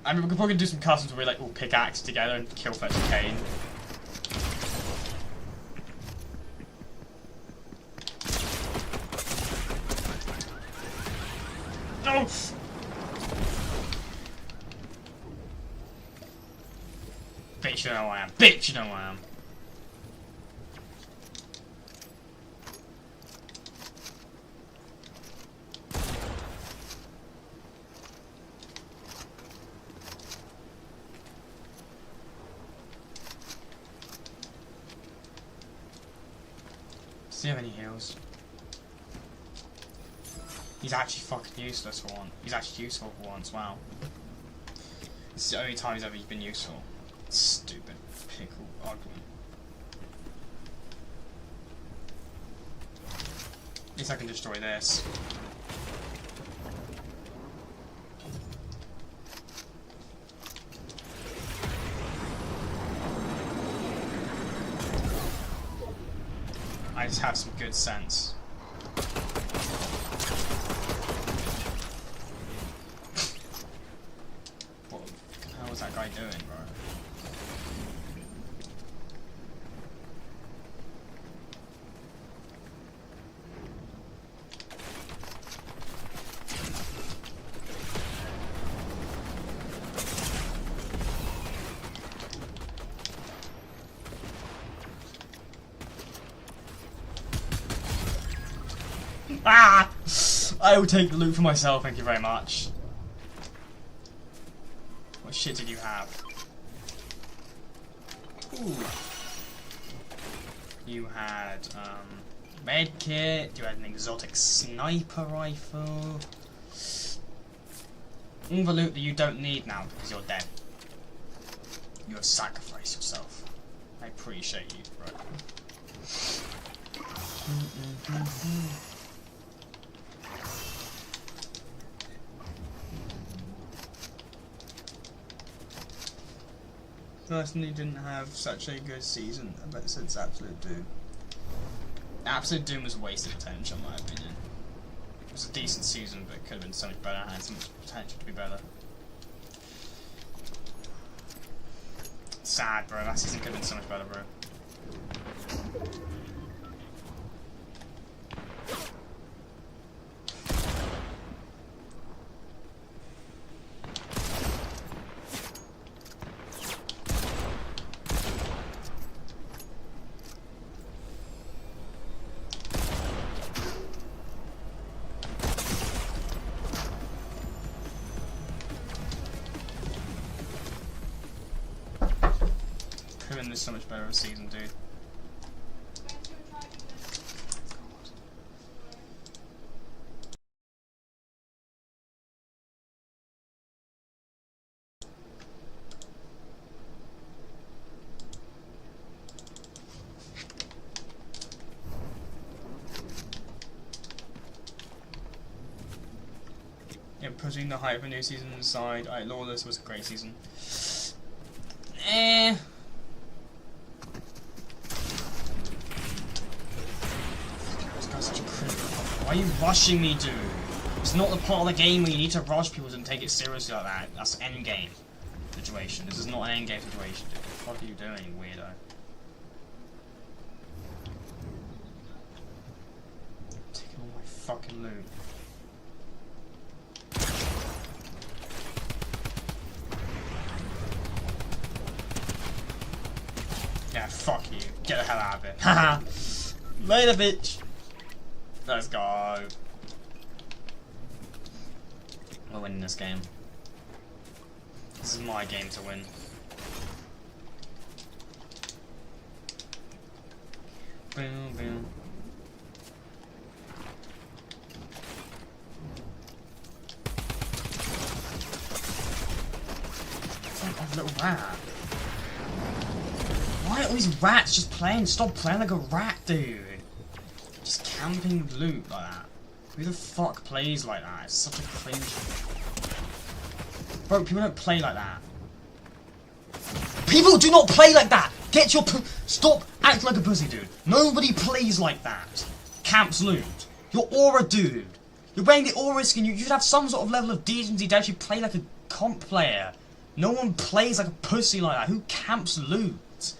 I mean, we could probably do some customs where we like all pickaxe together and kill Fletcher Kane. No! Bitch, you know who I am. Bitch, you know who I am. Does he have any heals? He's actually fucking useless for one. He's actually useful for once, wow. This is the only time he's ever been useful. Stupid pickle ugly. At least I can destroy this. I just have some good sense. What the hell was that guy doing, bro? Ah! I will take the loot for myself, thank you very much. What shit did you have? Ooh. You had, med kit, you had an exotic sniper rifle. All the loot that you don't need now because you're dead. You have sacrificed yourself. I appreciate you, bro. Personally didn't have such a good season, but since Absolute Doom. Absolute Doom was a waste of potential in my opinion. It was a decent season, but it could have been so much better and had so much potential to be better. Sad, bro. That season could have been so much better, bro. Is so much better of a season, dude. Yeah, putting the hype of a new season aside, Lawless was a great season. Why are you rushing me, dude? It's not the part of the game where you need to rush people and take it seriously like that. That's an endgame situation. This is not an endgame situation, dude. What the fuck are you doing, weirdo? Taking all my fucking loot. Yeah, fuck you. Get the hell out of it. Haha. Later, bitch. Let's go. We're winning this game. This is my game to win. Boom, boom. Fuck off, little rat. Why are all these rats just playing? Stop playing like a rat, dude. Just camping loot like that. Who the fuck plays like that? It's such a cringe. Bro, people don't play like that. People do not play like that! Get your stop acting like a pussy, dude. Nobody plays like that. Camps loot. You're Aura, dude. You're wearing the Aura skin. You should have some sort of level of decency to actually play like a comp player. No one plays like a pussy like that. Who camps loot?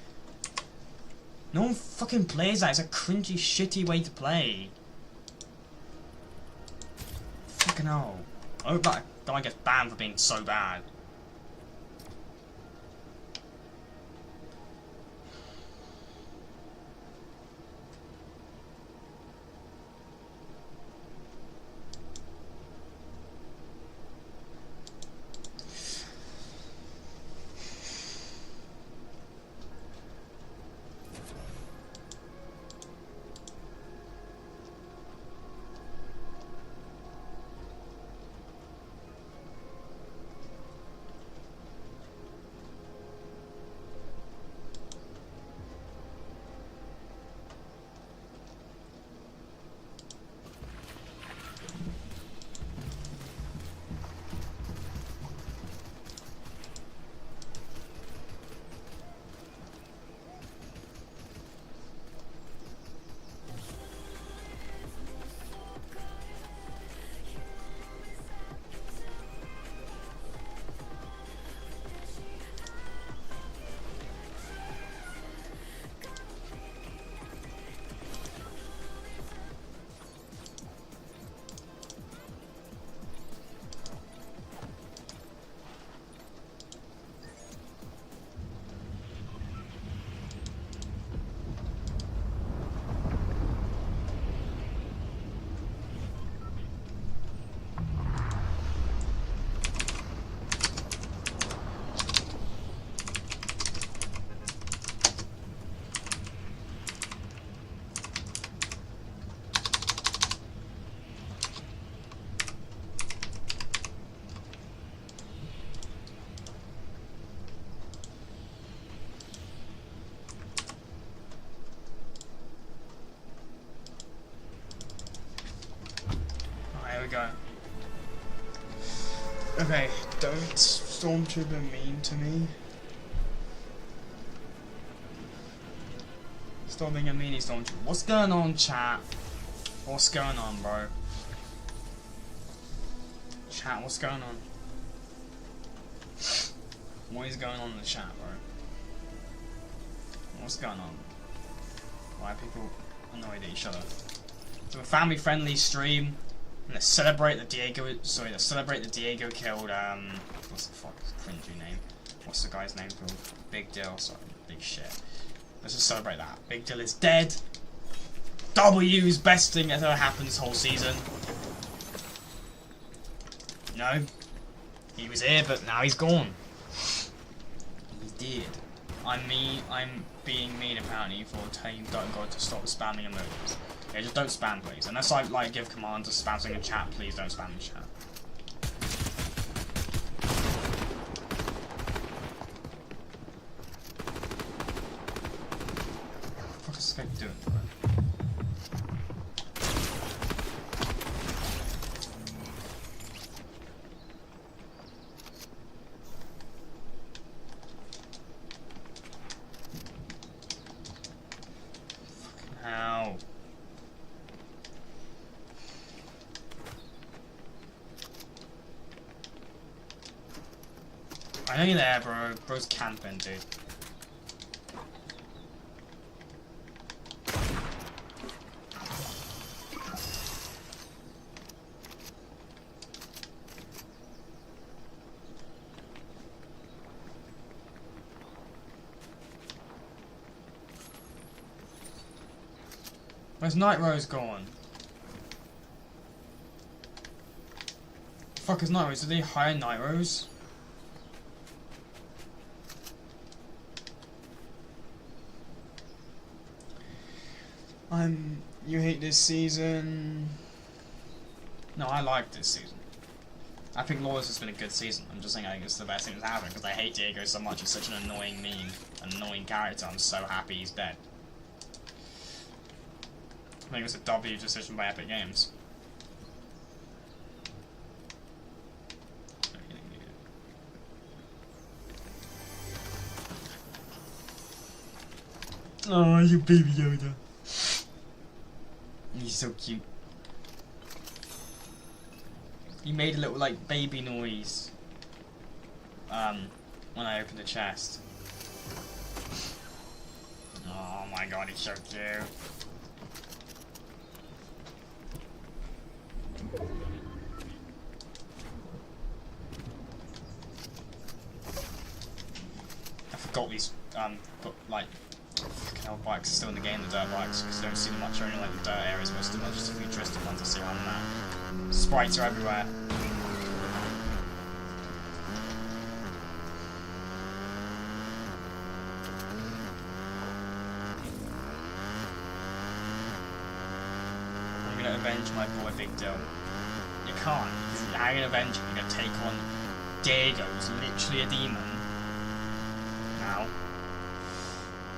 No one fucking plays that. It's a cringy, shitty way to play. Fucking hell. I hope that guy gets banned for being so bad. Go. Okay, don't Stormtrooper mean to me. Stop being a meanie, Stormtrooper. What's going on, chat? What's going on, bro? Chat, what's going on? What is going on in the chat, bro? What's going on? Why are people annoyed at each other? So a family-friendly stream. Let's celebrate the Diego. Sorry, let's celebrate the Diego killed. What's the fuck cringy name? What's the guy's name called? Big Dill. Sorry, big shit. Let's just celebrate that. Big Dill is dead. W's best thing that's ever happened this whole season. No, he was here, but now he's gone. He's dead. I'm being mean apparently for telling Don't God to stop spamming emojis. Yeah, just don't spam, please. Unless I like give commands to spam something in chat, please don't spam in chat. What is this guy doing, bro? Fucking hell. I know you're there, bro. Bro's camping, dude. Where's Night Rose gone? Fuck is Night Rose? Did they hire Night Rose? You hate this season. No, I like this season. I think Laura's has been a good season. I'm just saying I think it's the best thing that's happened because I hate Diego so much. He's such an annoying meme, annoying character. I'm so happy he's dead. I think it was a W decision by Epic Games. Oh, you baby Yoda. He's so cute. He made a little like baby noise when I opened the chest. Oh my god, he's so cute. I forgot these like hell bikes are still in the game, the dirt bikes, because you don't see them much, only like the dirt areas, most of them are just a futuristic ones I see around there. Sprites are everywhere. I'm gonna avenge my boy Big Dill. You can't. How are you gonna avenge him? You're gonna take on Diego, who's literally a demon. Now.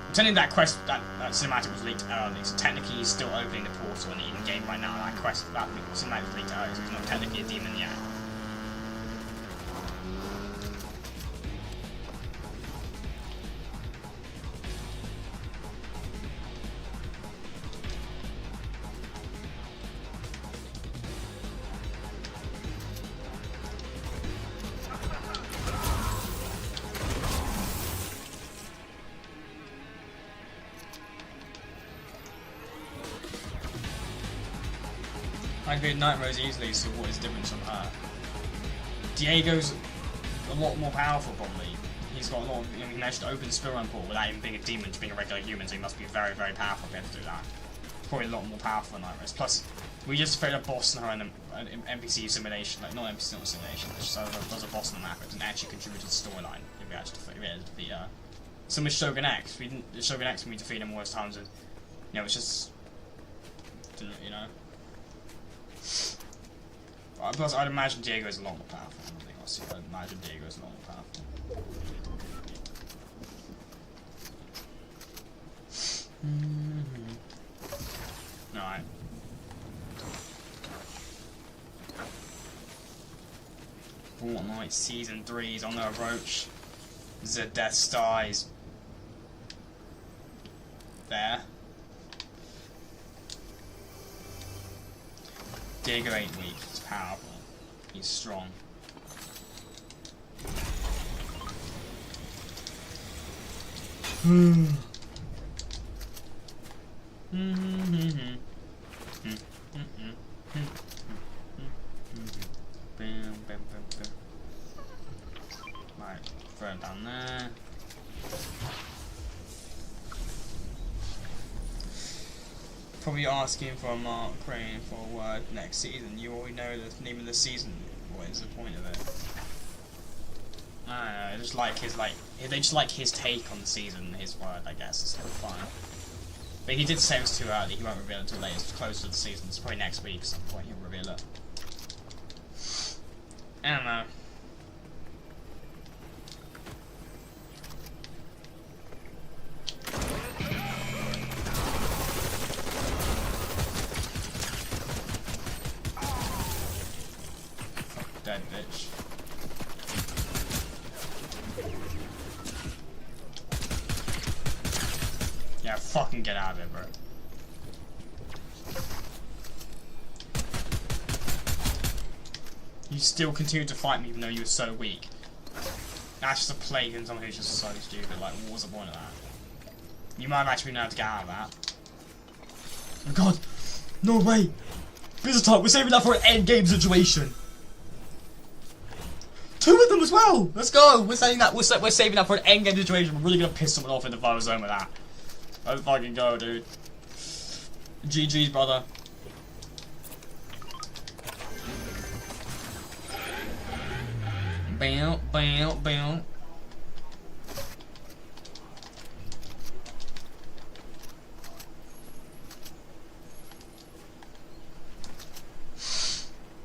Pretending that quest, that cinematic was leaked early, so technically he's still opening the portal in game right now. That quest, that cinematic was leaked early, so he's not technically a demon yet. I can beat Night Rose easily, so what is the difference from her? Diego's a lot more powerful, probably. He's got a lot of, he managed to open the Spirit Portal without even being a demon, to being a regular human, so he must be very, very powerful to be able to do that. Probably a lot more powerful than Night Rose. Plus, we just fought a boss in her in an NPC simulation, like, not NPC, not simulation, but just there's a boss on the map. It didn't actually contribute to the storyline if we actually defeat her. So with Shogun X, Shogun X, when we defeat him all those times, and, you know, it's just, you know. Plus, I'd imagine Diego is a lot more powerful than anything else. I'd imagine Diego is a lot more powerful. Alright. Fortnite Season 3 is on the approach. The Death Stars. There. Diego ain't weak, he's powerful. He's strong. Right, throw him down there. Probably asking for a mark, praying for a word next season. You already know the name of the season. What is the point of it? I don't know, just like his they just like his take on the season, his word, I guess. It's kind of fun. But he did say it was too early. He won't reveal it until later. It's closer to the season. It's probably next week at some point he'll reveal it. I don't know. Dead bitch. Yeah, fucking get out of it, bro. You still continue to fight me even though you were so weak. That's just a plague in someone who's just so stupid. Like, what was the point of that? You might have actually been able to get out of that. Oh god! No way! Business talk, we're saving that for an end game situation! Two of them as well! Let's go! We're saving that for an end game situation. We're really gonna piss someone off in the final zone with that. Let's fucking go, dude. GG's, brother. Bam, bam, bam.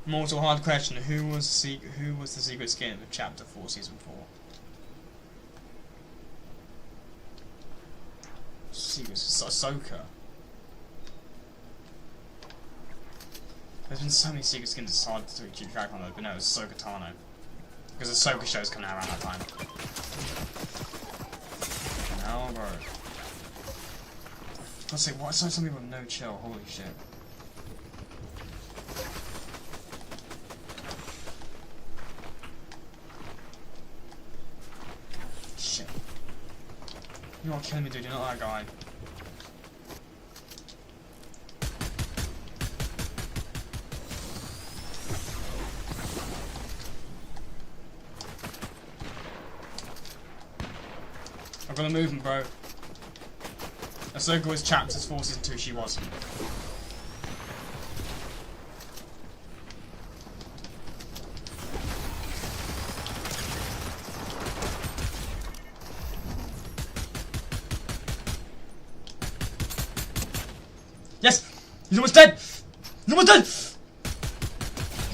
Mortal hard question: who was the secret skin of Chapter 4, Season 4? Secret Ahsoka. There's been so many secret skins it's hard to keep track on those, but no, it's Ahsoka Tano. Because the Ahsoka show's coming out around that time. Now, bro. Let's say, why so some people have no chill? Holy shit. Shit. You're not killing me, dude. You're not that guy. I've got to move him, bro. Ahsoka was Chapters 4, Season 2, she wasn't. Yes! He's almost dead! He's almost dead!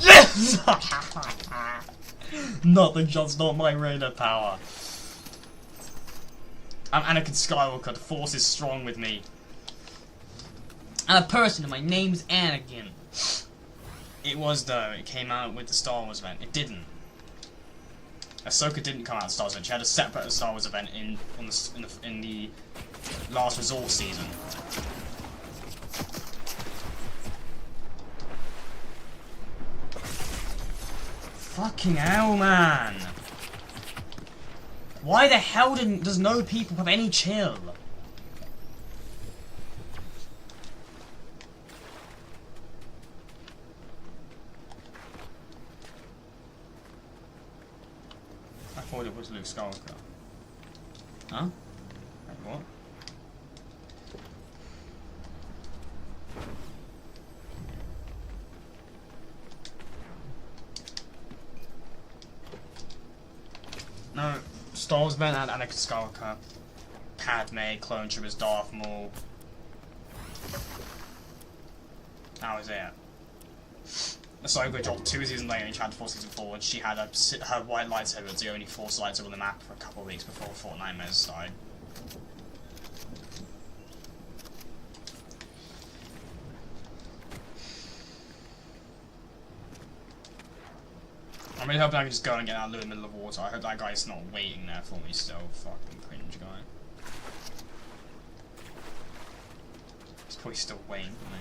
Yes! Nothing shall stop my radar power. I'm Anakin Skywalker, the Force is strong with me. I'm a person and my name's Anakin. It was though, it came out with the Star Wars event. It didn't. Ahsoka didn't come out of Star Wars event, she had a separate Star Wars event in the Last Resort season. Fucking hell, man! Why the hell does no people have any chill? I thought it was Luke Skywalker. Huh? Wait, what? No. Star Wars event had Anakin Skywalker, Padme, Clone Troopers, Darth Maul. That was it. Ahsoka dropped 2 seasons later in Chapter 4, Season 4, and she had her white lightsaber, the only Force lightsaber on the map for a couple of weeks before FORTNITE Mez started. I'm really hoping I can just go and get out of the middle of water. I hope that guy's not waiting there for me still. Fucking cringe guy. He's probably still waiting for me.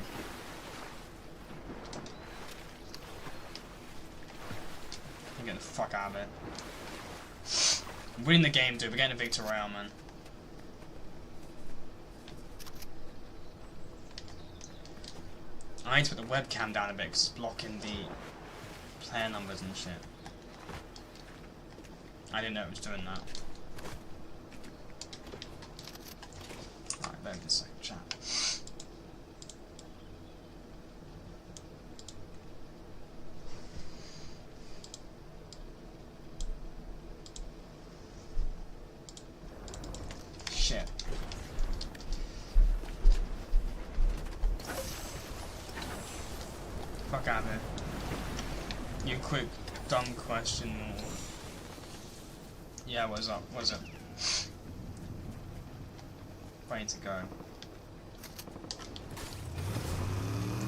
I'm getting the fuck out of it. I'm winning the game, dude. We're getting a victory royale, man. I need to put the webcam down a bit because it's blocking the player numbers and shit. I didn't know it was doing that. Alright, bear with a second, chat. Shit. Fuck out of it. You quick dumb question. Yeah, what's up? What's it? Ready to go.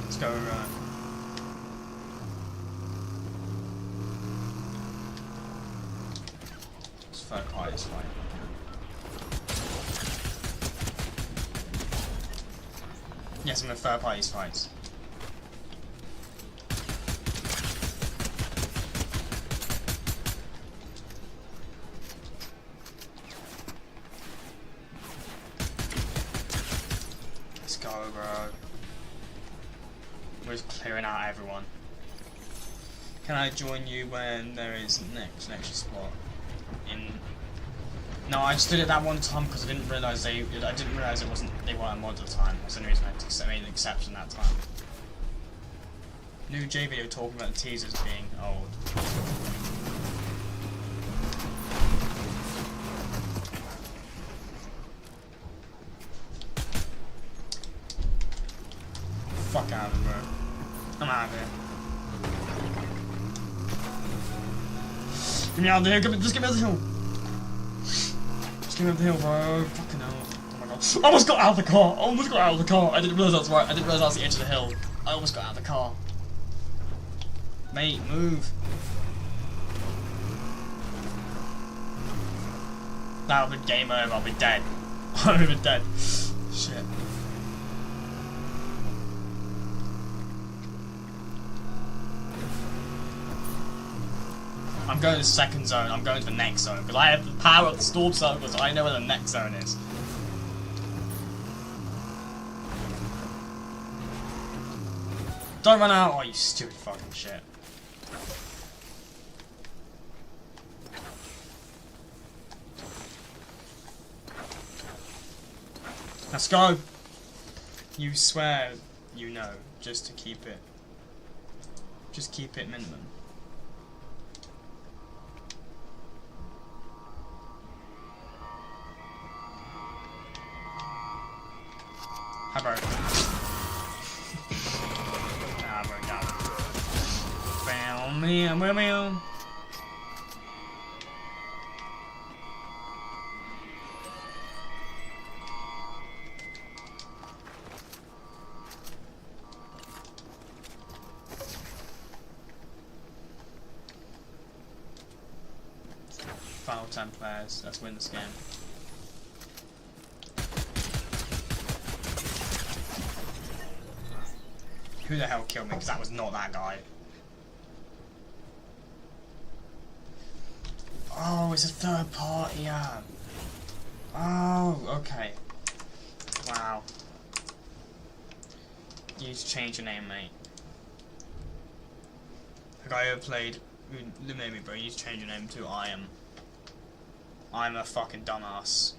Let's go. It's third party's fight. Yes, I'm in third party's fights. Go, bro. We're just clearing out everyone. Can I join you when there is next spot? No, I just did it that one time because I didn't realise it wasn't they weren't a mod at the time. That's the only reason I had to make an exception that time. New J video talking about the teasers being old. Fuck out of it, bro. I'm out of here. Get me out of the hill. Just get me out of the hill. Just get me out of the hill, bro. Fucking hell. Oh my god. I almost got out of the car. I didn't realise that was right. I didn't realise that was the edge of the hill. I almost got out of the car. Mate, move. That would be game over. I'll be dead. I'll be dead. Shit. I'm going to the second zone. I'm going to the next zone because I have the power of the storm circle, so I know where the next zone is. Don't run out! Oh, you stupid fucking shit. Let's go! You swear you know, just to keep it. Just keep it minimum. Hi, bro. Ah, bro, got it. Bam, bam, bam, bam. Final 10 players. Let's win this game. Who the hell killed me? Because that was not that guy. Oh, it's a third party app. Oh, okay. Wow. You need to change your name, mate. The guy who played eliminated me, bro. You need to change your name to I am. I'm a fucking dumbass.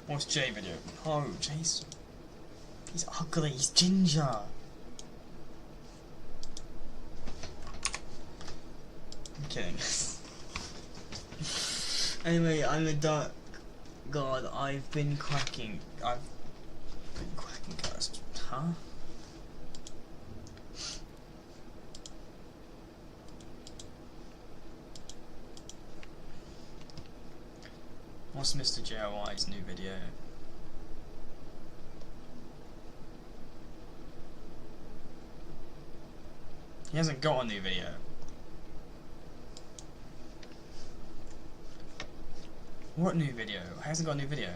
What's Jay video? Oh, Jay's... He's ugly, he's ginger. I'm kidding. Anyway, I'm a dark god. I've been cracking cursed. Huh? What's Mr. JOI's new video? He hasn't got a new video. What new video? He hasn't got a new video.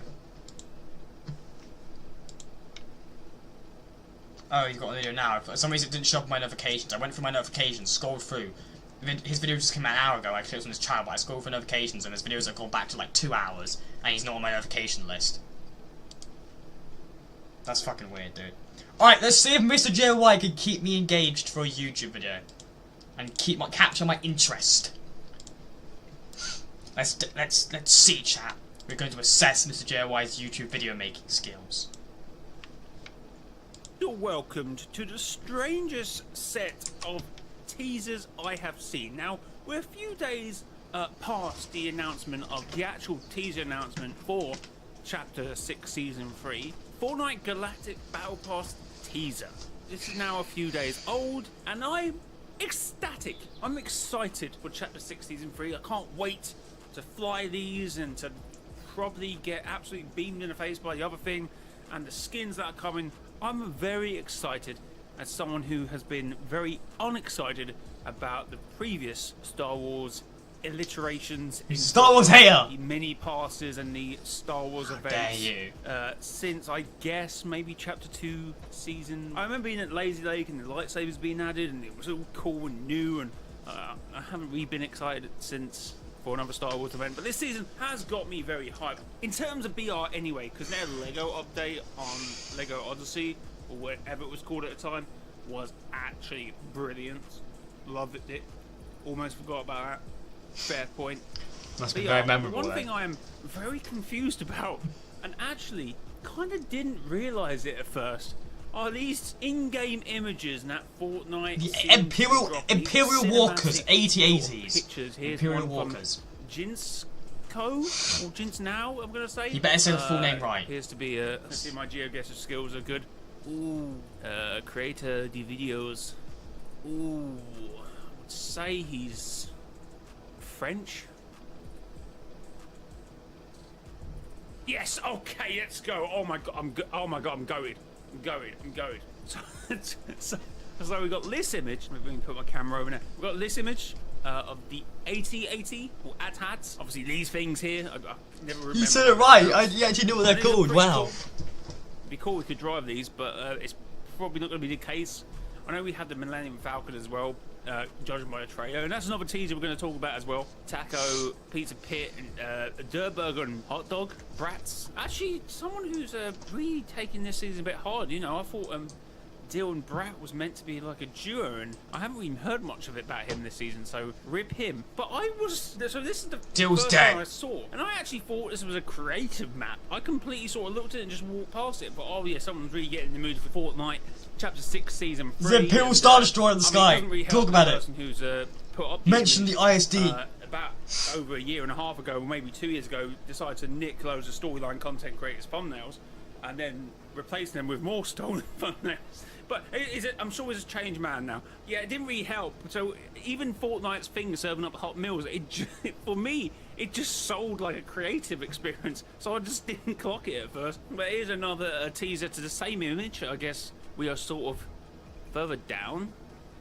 Oh, he's got a video now. For some reason it didn't show up on my notifications. I went through my notifications, scrolled through. His video just came out an hour ago. I clicked on his channel, but I scrolled for notifications and his videos have gone back to like 2 hours and he's not on my notification list. That's fucking weird, dude. Alright, let's see if Mr. JY can keep me engaged for a YouTube video. And capture my interest. Let's see, chat. We're going to assess Mr. JY's YouTube video making skills. You're welcomed to the strangest set of teasers I have seen. Now, we're a few days past the announcement of the actual teaser announcement for Chapter 6 Season 3, FORTNITE Galactic Battle Pass teaser. This is now a few days old, and I'm ecstatic. I'm excited for Chapter 6 Season 3. I can't wait to fly these and to probably get absolutely beamed in the face by the other thing and the skins that are coming. I'm very excited as someone who has been very unexcited about the previous Star Wars alliterations, Star Wars hater, the mini passes and the Star Wars events since I guess maybe Chapter 2 season. I remember being at Lazy Lake and the lightsabers being added and it was all cool and new, and I haven't really been excited since for another Star Wars event, but this season has got me very hyped. In terms of BR anyway, because their Lego update on Lego Odyssey, or whatever it was called at the time, was actually brilliant. Loved it. Almost forgot about that. Fair point. Must be very memorable. One thing I am very confused about, and actually kind of didn't realise it at first, are these in-game images that Fortnite? The Imperial Walkers, 8080s. Pictures. Here's Imperial one Walkers. From Jinsco or Jins now. I'm gonna say. You better say the full name right. Appears to be a. Let's see, my GeoGuessr skills are good. Ooh, creator de videos. Ooh, I would say he's French. Yes. Okay, let's go. Oh my god, oh my god, I'm going. So we got this image. Let me put my camera over there. We got this image of the 8080 or AT-ATs. Obviously, these things here. I never remember. You said it right. You actually know what they're called. Wow. Cool. It'd be cool if we could drive these, but it's probably not going to be the case. I know we had the Millennium Falcon as well, judging by the trailer, and that's another teaser we're going to talk about as well. Taco, Pizza Pit, Dirt Burger, and Hot Dog, Brats. Actually, someone who's really taking this season a bit hard. You know, I thought Dill and Brat was meant to be like a duo, and I haven't even heard much of it about him this season, so rip him. But this is the Dill's first dead. time I saw, and I actually thought this was a creative map. I completely sort of looked at it and just walked past it, but oh yeah, someone's really getting in the mood for Fortnite. Chapter 6, Season 3. There's an Imperial Star Destroyer in the sky. Really Talk about it. Who's, put up Mention the ISD. About over a year and a half ago, or maybe 2 years ago, decided to nick loads of storyline content creators' thumbnails and then replace them with more stolen thumbnails. But I'm sure it's a changed man now. Yeah, it didn't really help. So even Fortnite's thing serving up hot meals, for me, it just sold like a creative experience. So I just didn't clock it at first. But here's another teaser to the same image. I guess we are sort of further down.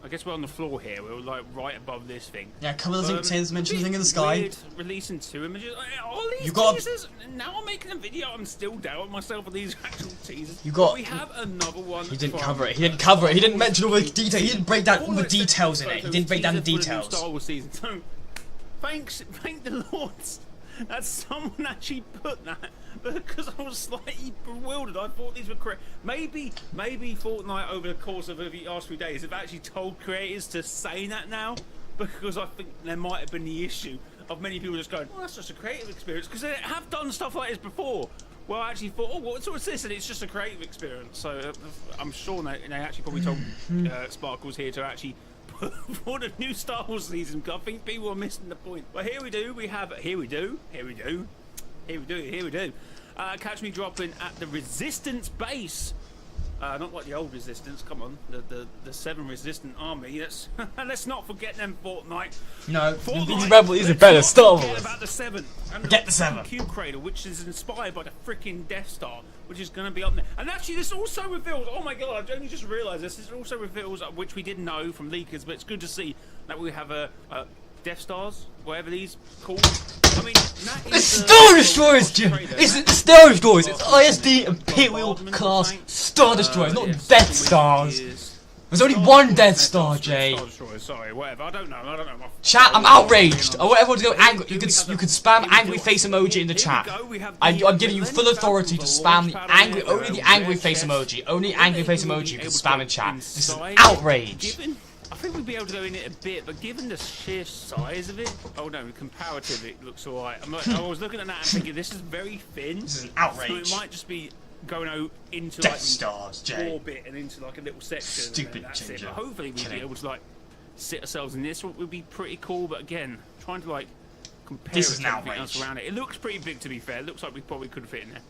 I guess we're on the floor here. We're like right above this thing. Yeah, come on, mention the thing in the sky. Weird releasing 2 images. All these teasers. Now I'm making a video. I'm still doubting myself with these actual teasers. We have another one. He didn't cover it. He didn't cover it. He didn't mention all the details. He didn't break down all the details in it. He didn't break down the details. Star Wars season. So, thank the Lords that someone actually put that, because I was slightly bewildered. I thought these were correct. Maybe Fortnite over the course of the last few days have actually told creators to say that now, because I think there might have been the issue of many people just going, well, that's just a creative experience, because they have done stuff like this before. Well, I actually thought, oh, what's this? And it's just a creative experience. So I'm sure they actually probably told Sparkles here to actually for the new Star Wars season. I think people are missing the point. But here we do. Here we do. Catch me dropping at the Resistance base. Not like the old Resistance. Come on, the 7 Resistant Army. Let's not forget them. Fortnite. No, Fortnite. the Rebel is a better Star Wars. Forget about the 7. Forget the 7. Cube Cradle, which is inspired by the freaking Death Star, which is going to be up there. And actually, this also reveals. Oh my god! I only just realised this. This also reveals, which we didn't know from leakers, but it's good to see that we have a Death Stars, whatever these called. I mean, that is Star Destroyers, Jim! It's Star Destroyers! It's ISD Imperial class Star Destroyers, not Death Stars! There's only one Death Star, Jay. Sorry, whatever. I don't know. Chat, I'm outraged. I want everyone to go angry. You could spam angry face emoji in the chat. I'm giving you full authority to spam only the angry face emoji. Only angry face emoji you can spam in chat. This is outrage. I think we'd be able to go in it a bit, but given the sheer size of it, oh no, comparatively it looks alright. I was looking at that and thinking this is very thin. This is an outrage. So it might just be going out into Death like Stars, Jay. orbit and into like a little section. Stupid that's ginger. it. But hopefully we'd be able to like sit ourselves in this. Would be pretty cool. But again, trying to like compare this it is to everything else around it. It looks pretty big, to be fair. It looks like we probably could fit in there.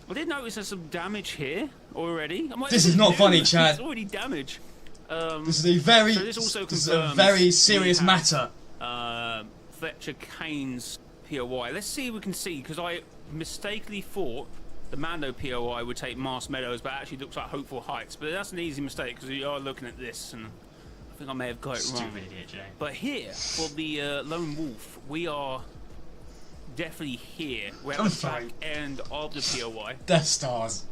I did notice there's some damage here already. This is not funny, Chad. It's already damage. This is a very serious matter. Fletcher Kane's POI. Let's see if we can see, because I mistakenly thought the Mando POI would take Mars Meadows, but it actually looks like Hopeful Heights. But that's an easy mistake, because you are looking at this, and I think I may have got it wrong. Stupid idiot, Jay. But here, for the Lone Wolf, we are definitely here. We're at the back end of the POI. Death Stars.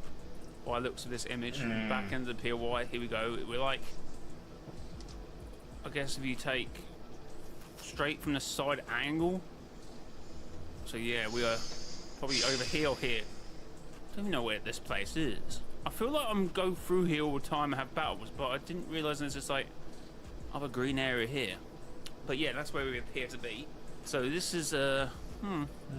By looks of this image, back end of the POI, here we go. We're like, I guess if you take straight from the side angle, so yeah, we are probably over here or here. I don't even know where this place is. I feel like I'm go through here all the time and have battles, but I didn't realise there's just like other green area here. But yeah, that's where we appear to be. So this is Oh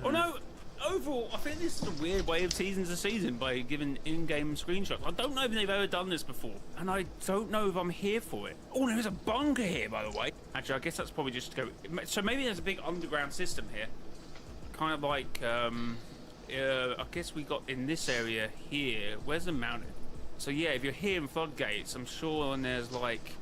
no, over overall, I think this is a weird way of teasing the season by giving in-game screenshots. I don't know if they've ever done this before, and I don't know if I'm here for it. Oh, there's a bunker here, by the way. Actually, I guess that's probably just to go. So maybe there's a big underground system here, kind of like I guess we got in this area here. Where's the mountain? So yeah, if you're here in Floodgates, I'm sure, and there's like.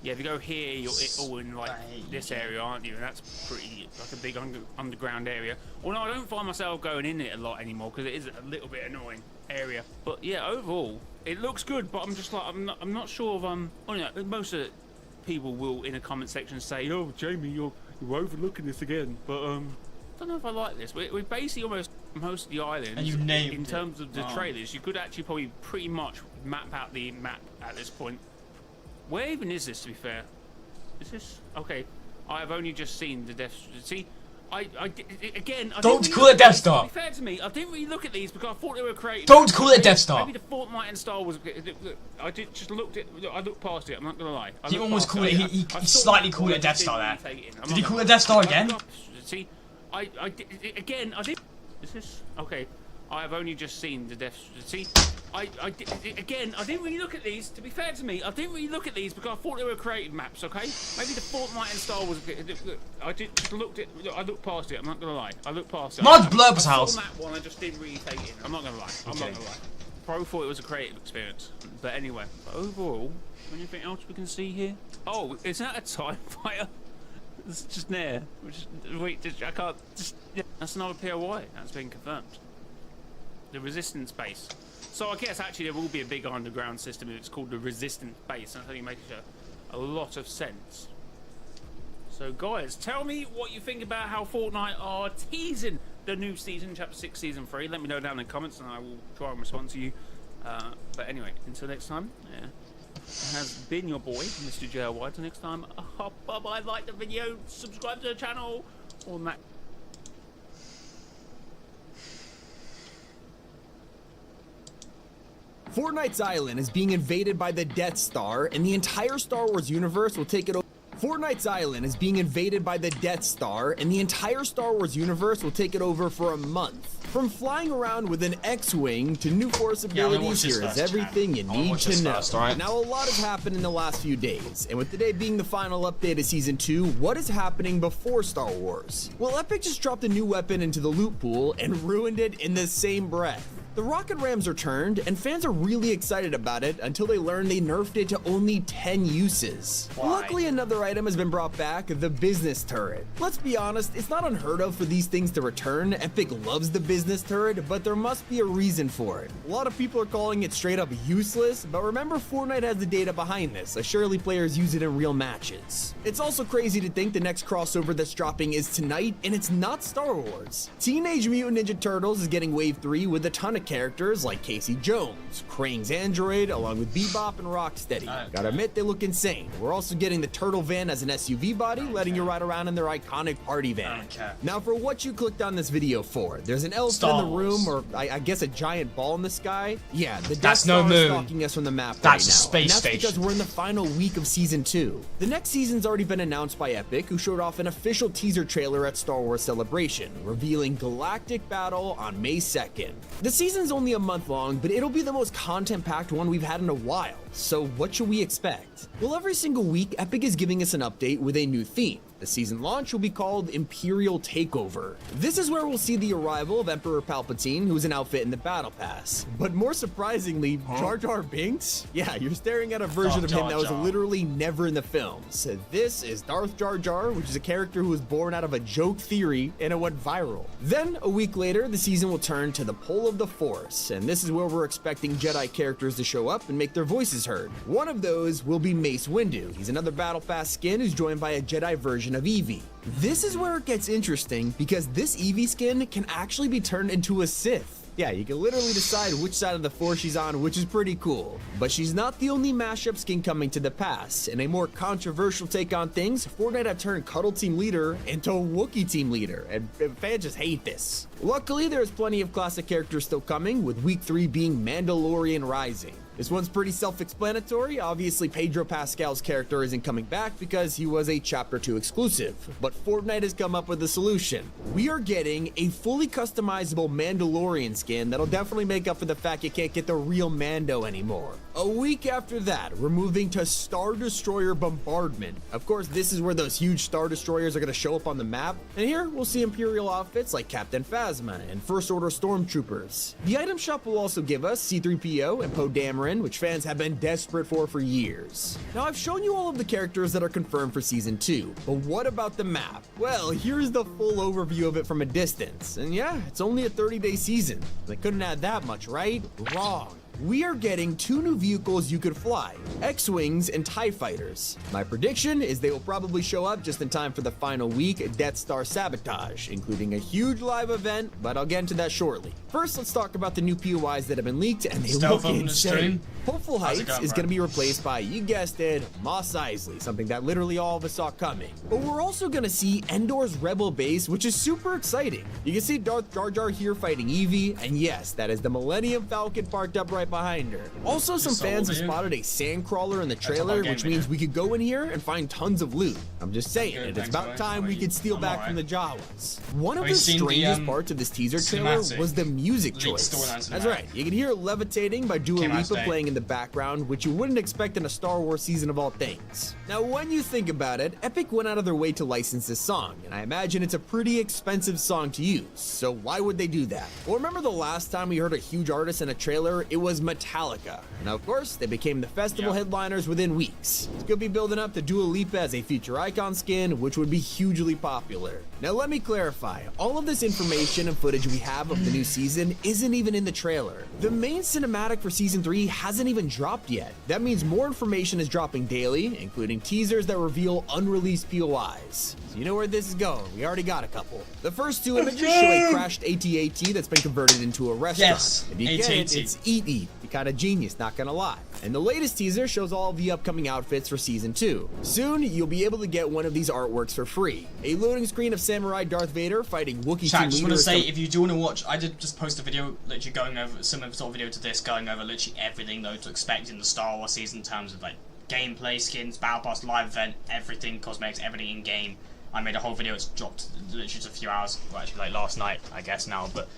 Yeah, if you go here, you're all in like this area, aren't you? And that's pretty like a big underground area. Although I don't find myself going in it a lot anymore because it is a little bit annoying area. But yeah, overall, it looks good. But I'm just like I'm not sure if I'm. Oh no, most of the people will in the comment section say, "Oh, Jamie, you're overlooking this again." But I don't know if I like this. We basically almost most of the islands. And you nailed in terms of the trailers. You could actually probably pretty much map out the map at this point. Where even is this, to be fair? Is this... Okay, I've only just seen the Death... See, again... Don't call it Death Star! To be fair to me, I didn't really look at these because I thought they were created... Don't call it Death Star! Maybe the FORTNITE and Star was... I did just looked at... I looked past it, I'm not going to lie. He almost called it... He slightly called it a Death Star there. Did he call it Death Star again? See, again, I did... Is this... Okay, I've only just seen the Death... See... Again, I didn't really look at these. To be fair to me, I didn't really look at these because I thought they were created maps. Okay, maybe the FORTNITE and Star was. I did just looked at. I looked past it. I'm not gonna lie. I looked past it. Mine's Blurb's house. On that one, I just didn't really take it in. I'm not gonna lie. I'm not gonna lie. Pro thought it was a creative experience, but anyway. Overall, anything else we can see here? Oh, is that a TIE fighter? It's just there. Wait, I can't. Just yeah, that's another POI. That's been confirmed. The Resistance base. So I guess actually there will be a big underground system and it's called the Resistance base. I think it makes a lot of sense. So guys, tell me what you think about how Fortnite are teasing the new season, Chapter 6, Season 3. Let me know down in the comments and I will try and respond to you. But anyway, until next time, yeah, it has been your boy, Mr. JLY. Until next time, bye-bye, like the video, subscribe to the channel, all that. Fortnite's island is being invaded by the Death Star, and the entire Star Wars universe will take it over. Fortnite's island is being invaded by the Death Star, and the entire Star Wars universe will take it over for a month. From flying around with an X-Wing to new Force abilities, here is everything you need to know. Now, a lot has happened in the last few days, and with today being the final update of Season 2, what is happening before Star Wars? Well, Epic just dropped a new weapon into the loot pool and ruined it in the same breath. The rocket rams returned, and fans are really excited about it until they learn they nerfed it to only 10 uses. Why? Luckily, another item has been brought back, the business turret. Let's be honest, it's not unheard of for these things to return. Epic loves the business turret, but there must be a reason for it. A lot of people are calling it straight up useless, but remember Fortnite has the data behind this, as surely players use it in real matches. It's also crazy to think the next crossover that's dropping is tonight, and it's not Star Wars. Teenage Mutant Ninja Turtles is getting Wave 3 with a ton of characters like Casey Jones, Krang's android, along with Bebop and Rocksteady. Gotta admit, they look insane. We're also getting the Turtle Van as an SUV body, letting you ride around in their iconic party van. Now, for what you clicked on this video for, there's an elephant in the room, or I guess a giant ball in the sky. Yeah, the Death Star is stalking us from the map right now. That's a space station. That's because we're in the final week of Season 2. The next season's already been announced by Epic, who showed off an official teaser trailer at Star Wars Celebration, revealing Galactic Battle on May 2nd. The season's only a month long, but it'll be the most content-packed one we've had in a while. So what should we expect? Well, every single week, Epic is giving us an update with a new theme. The season launch will be called Imperial Takeover. This is where we'll see the arrival of Emperor Palpatine, who's an outfit in the Battle Pass. But more surprisingly, Jar Jar Binks? Yeah, you're staring at a version of him that was literally never in the films. This is Darth Jar Jar, which is a character who was born out of a joke theory and it went viral. Then, a week later, the season will turn to the Pole of the Force, and this is where we're expecting Jedi characters to show up and make their voices heard. One of those will be Mace Windu. He's another Battle Pass skin who's joined by a Jedi version of Eevee. This is where it gets interesting because this Eevee skin can actually be turned into a Sith. Yeah, you can literally decide which side of the Force she's on, which is pretty cool. But she's not the only mashup skin coming to the pass. In a more controversial take on things, Fortnite have turned Cuddle Team Leader into Wookiee Team Leader, and fans just hate this. Luckily, there's plenty of classic characters still coming, with Week 3 being Mandalorian Rising. This one's pretty self-explanatory. Obviously, Pedro Pascal's character isn't coming back because he was a Chapter 2 exclusive, but Fortnite has come up with a solution. We are getting a fully customizable Mandalorian skin that'll definitely make up for the fact you can't get the real Mando anymore. A week after that, we're moving to Star Destroyer Bombardment. Of course, this is where those huge Star Destroyers are going to show up on the map, and here we'll see Imperial outfits like Captain Phasma and First Order Stormtroopers. The item shop will also give us C-3PO and Poe Dameron, which fans have been desperate for years. Now, I've shown you all of the characters that are confirmed for Season 2, but what about the map? Well, here's the full overview of it from a distance, and yeah, it's only a 30-day season. They couldn't add that much, right? Wrong. We are getting 2 new vehicles you could fly, X-Wings and TIE Fighters. My prediction is they will probably show up just in time for the final week, Death Star Sabotage, including a huge live event, but I'll get into that shortly. First, let's talk about the new POIs that have been leaked, and they look insane. Hopeful Heights is going to be replaced by, you guessed it, Mos Eisley, something that literally all of us saw coming. But we're also going to see Endor's Rebel Base, which is super exciting. You can see Darth Jar Jar here fighting Evie, and yes, that is the Millennium Falcon parked up right behind her. Also, some fans have spotted a sandcrawler in the trailer, which means we could go in here and find tons of loot. I'm just saying, it's about time we could steal back from the Jawas. One of the strangest parts of this teaser trailer was the music choice. That's right, you can hear Levitating by Dua Lipa playing in the background, which you wouldn't expect in a Star Wars season of all things. Now, when you think about it, Epic went out of their way to license this song, and I imagine it's a pretty expensive song to use, so why would they do that? Well, remember the last time we heard a huge artist in a trailer? It was Metallica. Now, of course, they became the festival headliners within weeks. It's gonna be building up to Dua Lipa as a future icon skin, which would be hugely popular. Now, let me clarify. All of this information and footage we have of the new season isn't even in the trailer. The main cinematic for Season 3 hasn't even dropped yet. That means more information is dropping daily, including teasers that reveal unreleased POIs. So you know where this is going. We already got a couple. The first 2 images show a crashed AT-AT that's been converted into a restaurant. Yes, if you get it, it's Eat Eat. You're kind of genius, not gonna lie. And the latest teaser shows all of the upcoming outfits for Season 2. Soon, you'll be able to get one of these artworks for free. A loading screen of Samurai Darth Vader fighting Wookiee Chat, team just want to leader. say, if you do want to watch, I did just post a video literally going over a similar sort of video to this, going over literally everything though to expect in the Star Wars season in terms of like gameplay, skins, battle pass, live event, everything, cosmetics, everything in game. I made a whole video. It's dropped literally just a few hours, well, actually like last night, I guess now, but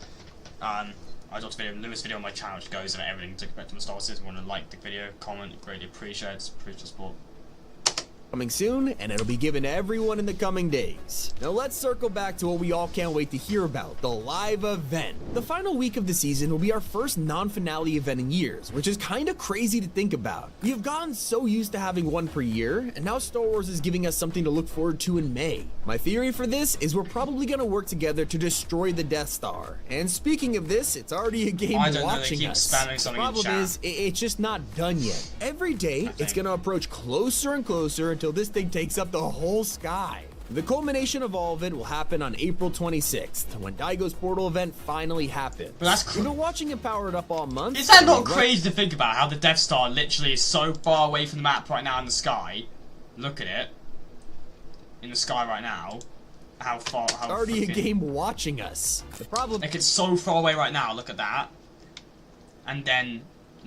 I dropped a newest video on my channel which goes over everything to expect from the Star Wars season. Want to like the video, comment, greatly appreciate it. Appreciate the support. Coming soon, and it'll be given to everyone in the coming days. Now let's circle back to what we all can't wait to hear about, the live event. The final week of the season will be our first non-finale event in years, which is kind of crazy to think about. We have gotten so used to having one per year, and now Star Wars is giving us something to look forward to in May. My theory for this is we're probably going to work together to destroy the Death Star. And speaking of this, it's already a game watching us. The problem is, it's just not done yet. Every day, it's going to approach closer and closer until this thing takes up the whole sky. The culmination of all of it will happen on April 26th, when Daigo's portal event finally happens. But that's We've been watching it powered up all month. Is that not crazy to think about how the Death Star literally is so far away from the map right now in the sky? Look at it. In the sky right now. How far, how already a game watching us. The problem, like, it's so far away right now, look at that. And then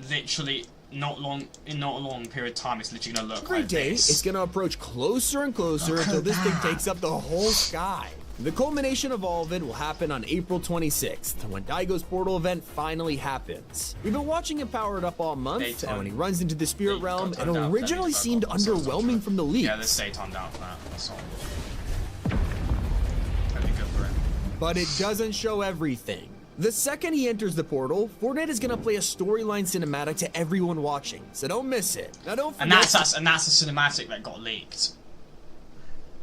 literally in not a long period of time, it's literally gonna look every like day this. it's gonna approach closer and closer until this thing takes up the whole sky. The culmination of all of it will happen on April 26th, when Daigo's portal event finally happens. We've been watching it powered up all month, and when he runs into the spirit realm, it originally seemed underwhelming from the leaks. Yeah, let's stay timed out for that. That's all. That'd be good for him. But it doesn't show everything. The second he enters the portal, Fortnite is gonna play a storyline cinematic to everyone watching, so don't miss it. Now don't forget, and that's a cinematic that got leaked.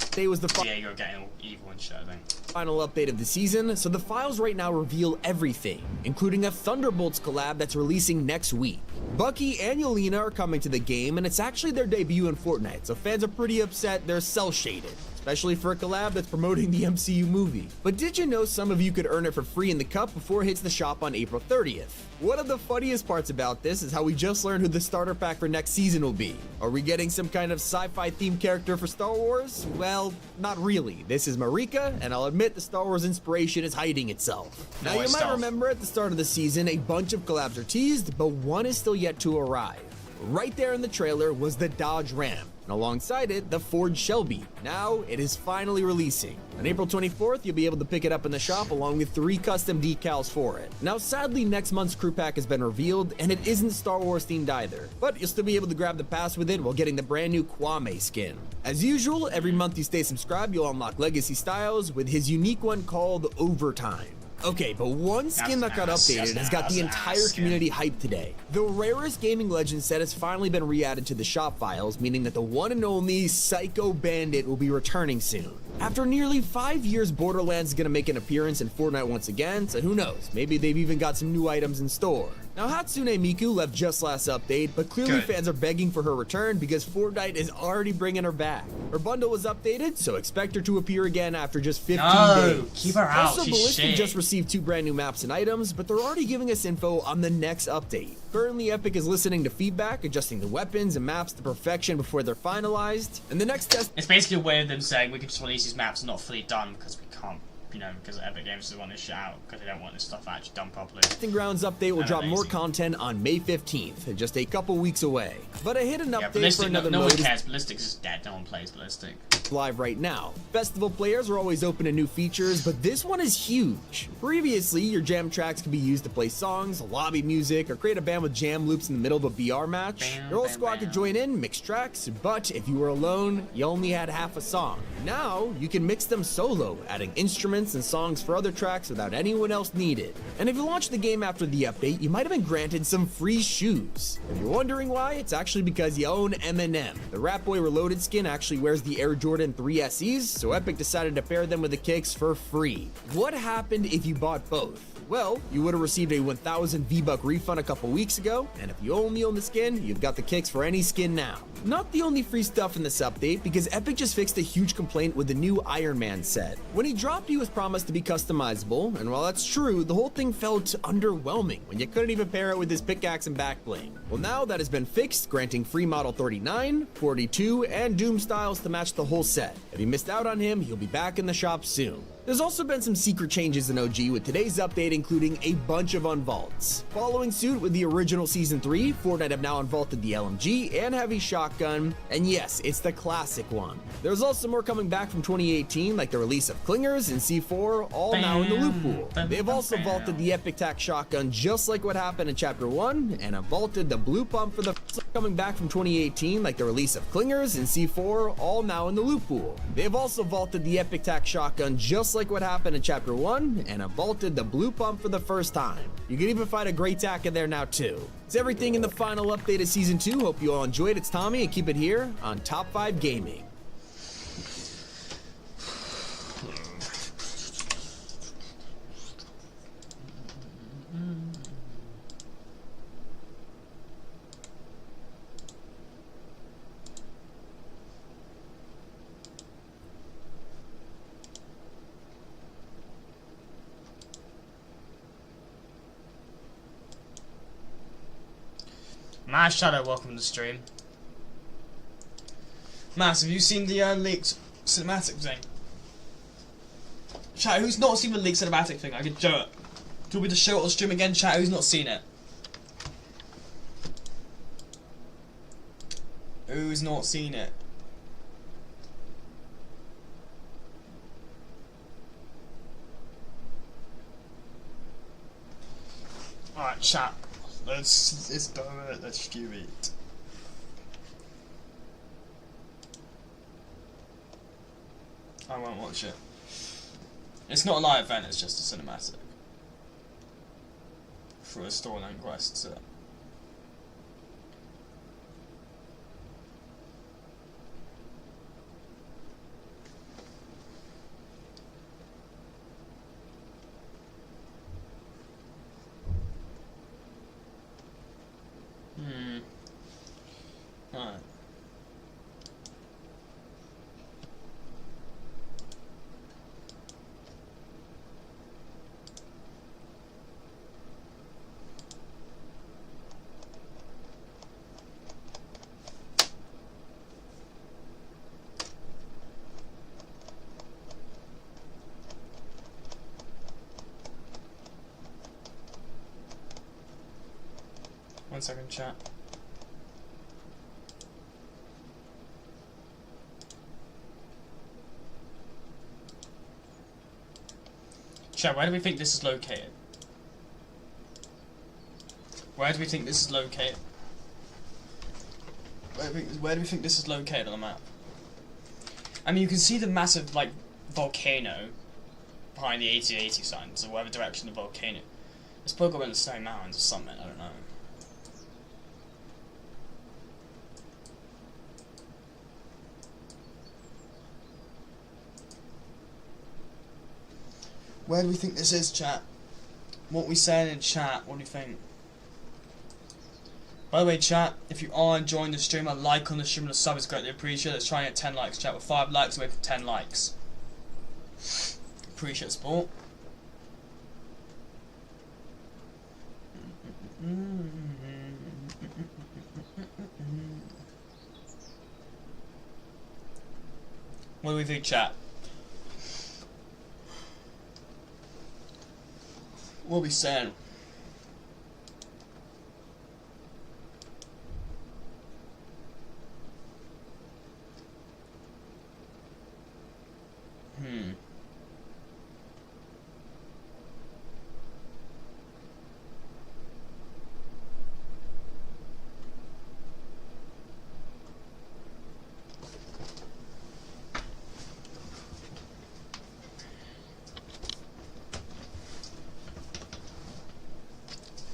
Today was the Diego getting all evil and shit, I think. final update of the season, so the files right now reveal everything, including a Thunderbolts collab that's releasing next week. Bucky and Yelena are coming to the game, and it's actually their debut in Fortnite, so fans are pretty upset they're cel-shaded. It's especially for a collab that's promoting the MCU movie. But did you know some of you could earn it for free in the cup before it hits the shop on April 30th? One of the funniest parts about this is how we just learned who the starter pack for next season will be. Are we getting some kind of sci-fi themed character for Star Wars? Well, not really. This is Marika, and I'll admit the Star Wars inspiration is hiding itself. Now you might remember at the start of the season, a bunch of collabs are teased, but one is still yet to arrive. Right there in the trailer was the Dodge Ram, and alongside it, the Ford Shelby. Now, it is finally releasing. On April 24th, you'll be able to pick it up in the shop along with 3 custom decals for it. Now, sadly, next month's crew pack has been revealed, and it isn't Star Wars themed either, but you'll still be able to grab the pass with it while getting the brand new Kwame skin. As usual, every month you stay subscribed, you'll unlock Legacy Styles with his unique one called Overtime. Okay, but one skin that got updated has got the entire community hyped today. The rarest gaming legend set has finally been re-added to the shop files, meaning that the one and only Psycho Bandit will be returning soon. After nearly 5 years, Borderlands is gonna make an appearance in Fortnite once again, so who knows, maybe they've even got some new items in store. Now, Hatsune Miku left just last update, but clearly fans are begging for her return because Fortnite is already bringing her back. Her bundle was updated, so expect her to appear again after just 15 days. Keep her out. Also, Ballistic just received 2 brand new maps and items, but they're already giving us info on the next update. Currently, Epic is listening to feedback, adjusting the weapons and maps to perfection before they're finalized. And the next test— it's basically a way of them saying we can just release these maps not fully done because we can't, you know, because Epic Games doesn't want this shit out because they don't want this stuff actually done properly. Testing Grounds update will drop more content on May 15th, just a couple weeks away. But a hidden update for another no mode one cares. Ballistic's is dead. No one plays Ballistic. Live right now. Festival players are always open to new features, but this one is huge. Previously, your jam tracks could be used to play songs, lobby music, or create a band with jam loops in the middle of a VR match. Your whole squad could join in, mix tracks, but if you were alone, you only had half a song. Now, you can mix them solo, adding instruments and songs for other tracks without anyone else needed. And if you launched the game after the update, you might have been granted some free shoes. If you're wondering why, it's actually because you own Eminem. The Rap Boy Reloaded skin actually wears the Air Jordan 3 SEs, so Epic decided to pair them with the kicks for free. What happened if you bought both? Well, you would have received a 1,000 V-Buck refund a couple weeks ago, and if you only own the skin, you've got the kicks for any skin now. Not the only free stuff in this update, because Epic just fixed a huge complaint with the new Iron Man set. When he dropped, he was promised to be customizable, and while that's true, the whole thing felt underwhelming when you couldn't even pair it with his pickaxe and back bling. Well, now that has been fixed, granting free Model 39, 42, and Doom styles to match the whole set. If you missed out on him, he'll be back in the shop soon. There's also been some secret changes in OG, with today's update including a bunch of unvaults. Following suit with the original Season 3, Fortnite have now unvaulted the LMG and Heavy Shotgun, and yes, it's the classic one. There's also more coming back from 2018, like the release of Clingers and C4, all now in the loot pool. They've also vaulted the Epic Tac Shotgun just like what happened in Chapter 1, and have vaulted the Blue Pump for the coming back from 2018, like the release of Clingers and C4, all now in the loot pool. They've also vaulted the Epic Tac Shotgun just like what happened in Chapter 1, and have vaulted the Blue Pump for the first time. You can even find a Great Tac in there now too. It's everything in the final update of Season 2. Hope you all enjoyed. It's Tommy, and keep it here on Top 5 Gaming. Mass Shadow, welcome to the stream. Mass, have you seen the leaked cinematic thing? Chat, who's not seen the leaked cinematic thing? I could show it. Do you want me to show it on stream again, chat? Who's not seen it? Who's not seen it? Alright, chat. Let's do it. Let's do it. I won't watch it. It's not a live event, it's just a cinematic. For a storyline quest, so. Alright. 1 second, chat. Chat, where do we think this is located? Where do we think this is located? Where do we think this is located on the map? I mean, you can see the massive, like, volcano behind the 8080 sign, so whatever direction the volcano. It's probably got to be in the Snowy Mountains or something, I don't know. Where do we think this is, chat? What we saying in chat, what do you think? By the way, chat, if you are enjoying the stream, a like on the stream and a sub is greatly appreciated. Let's try and get 10 likes, chat. We're 5 likes away from 10 likes. Appreciate the support. What do we think, chat? What are we saying?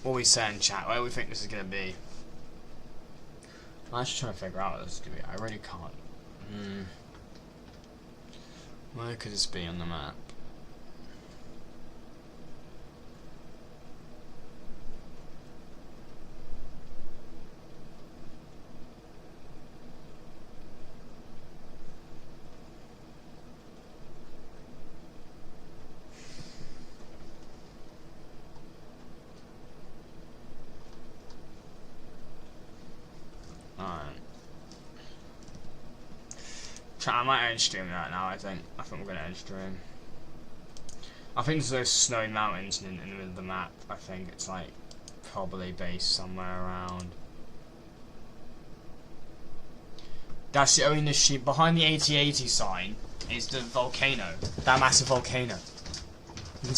What are we saying, chat? Where do we think this is going to be? I'm actually trying to figure out what this is going to be. I really can't. Where could this be on the map? I might end stream that now, I think we're going to end stream. I think there's those snowy mountains in the middle of the map. I think it's like probably based somewhere around. That's the only sheep behind the 8080 sign is the volcano. That massive volcano. You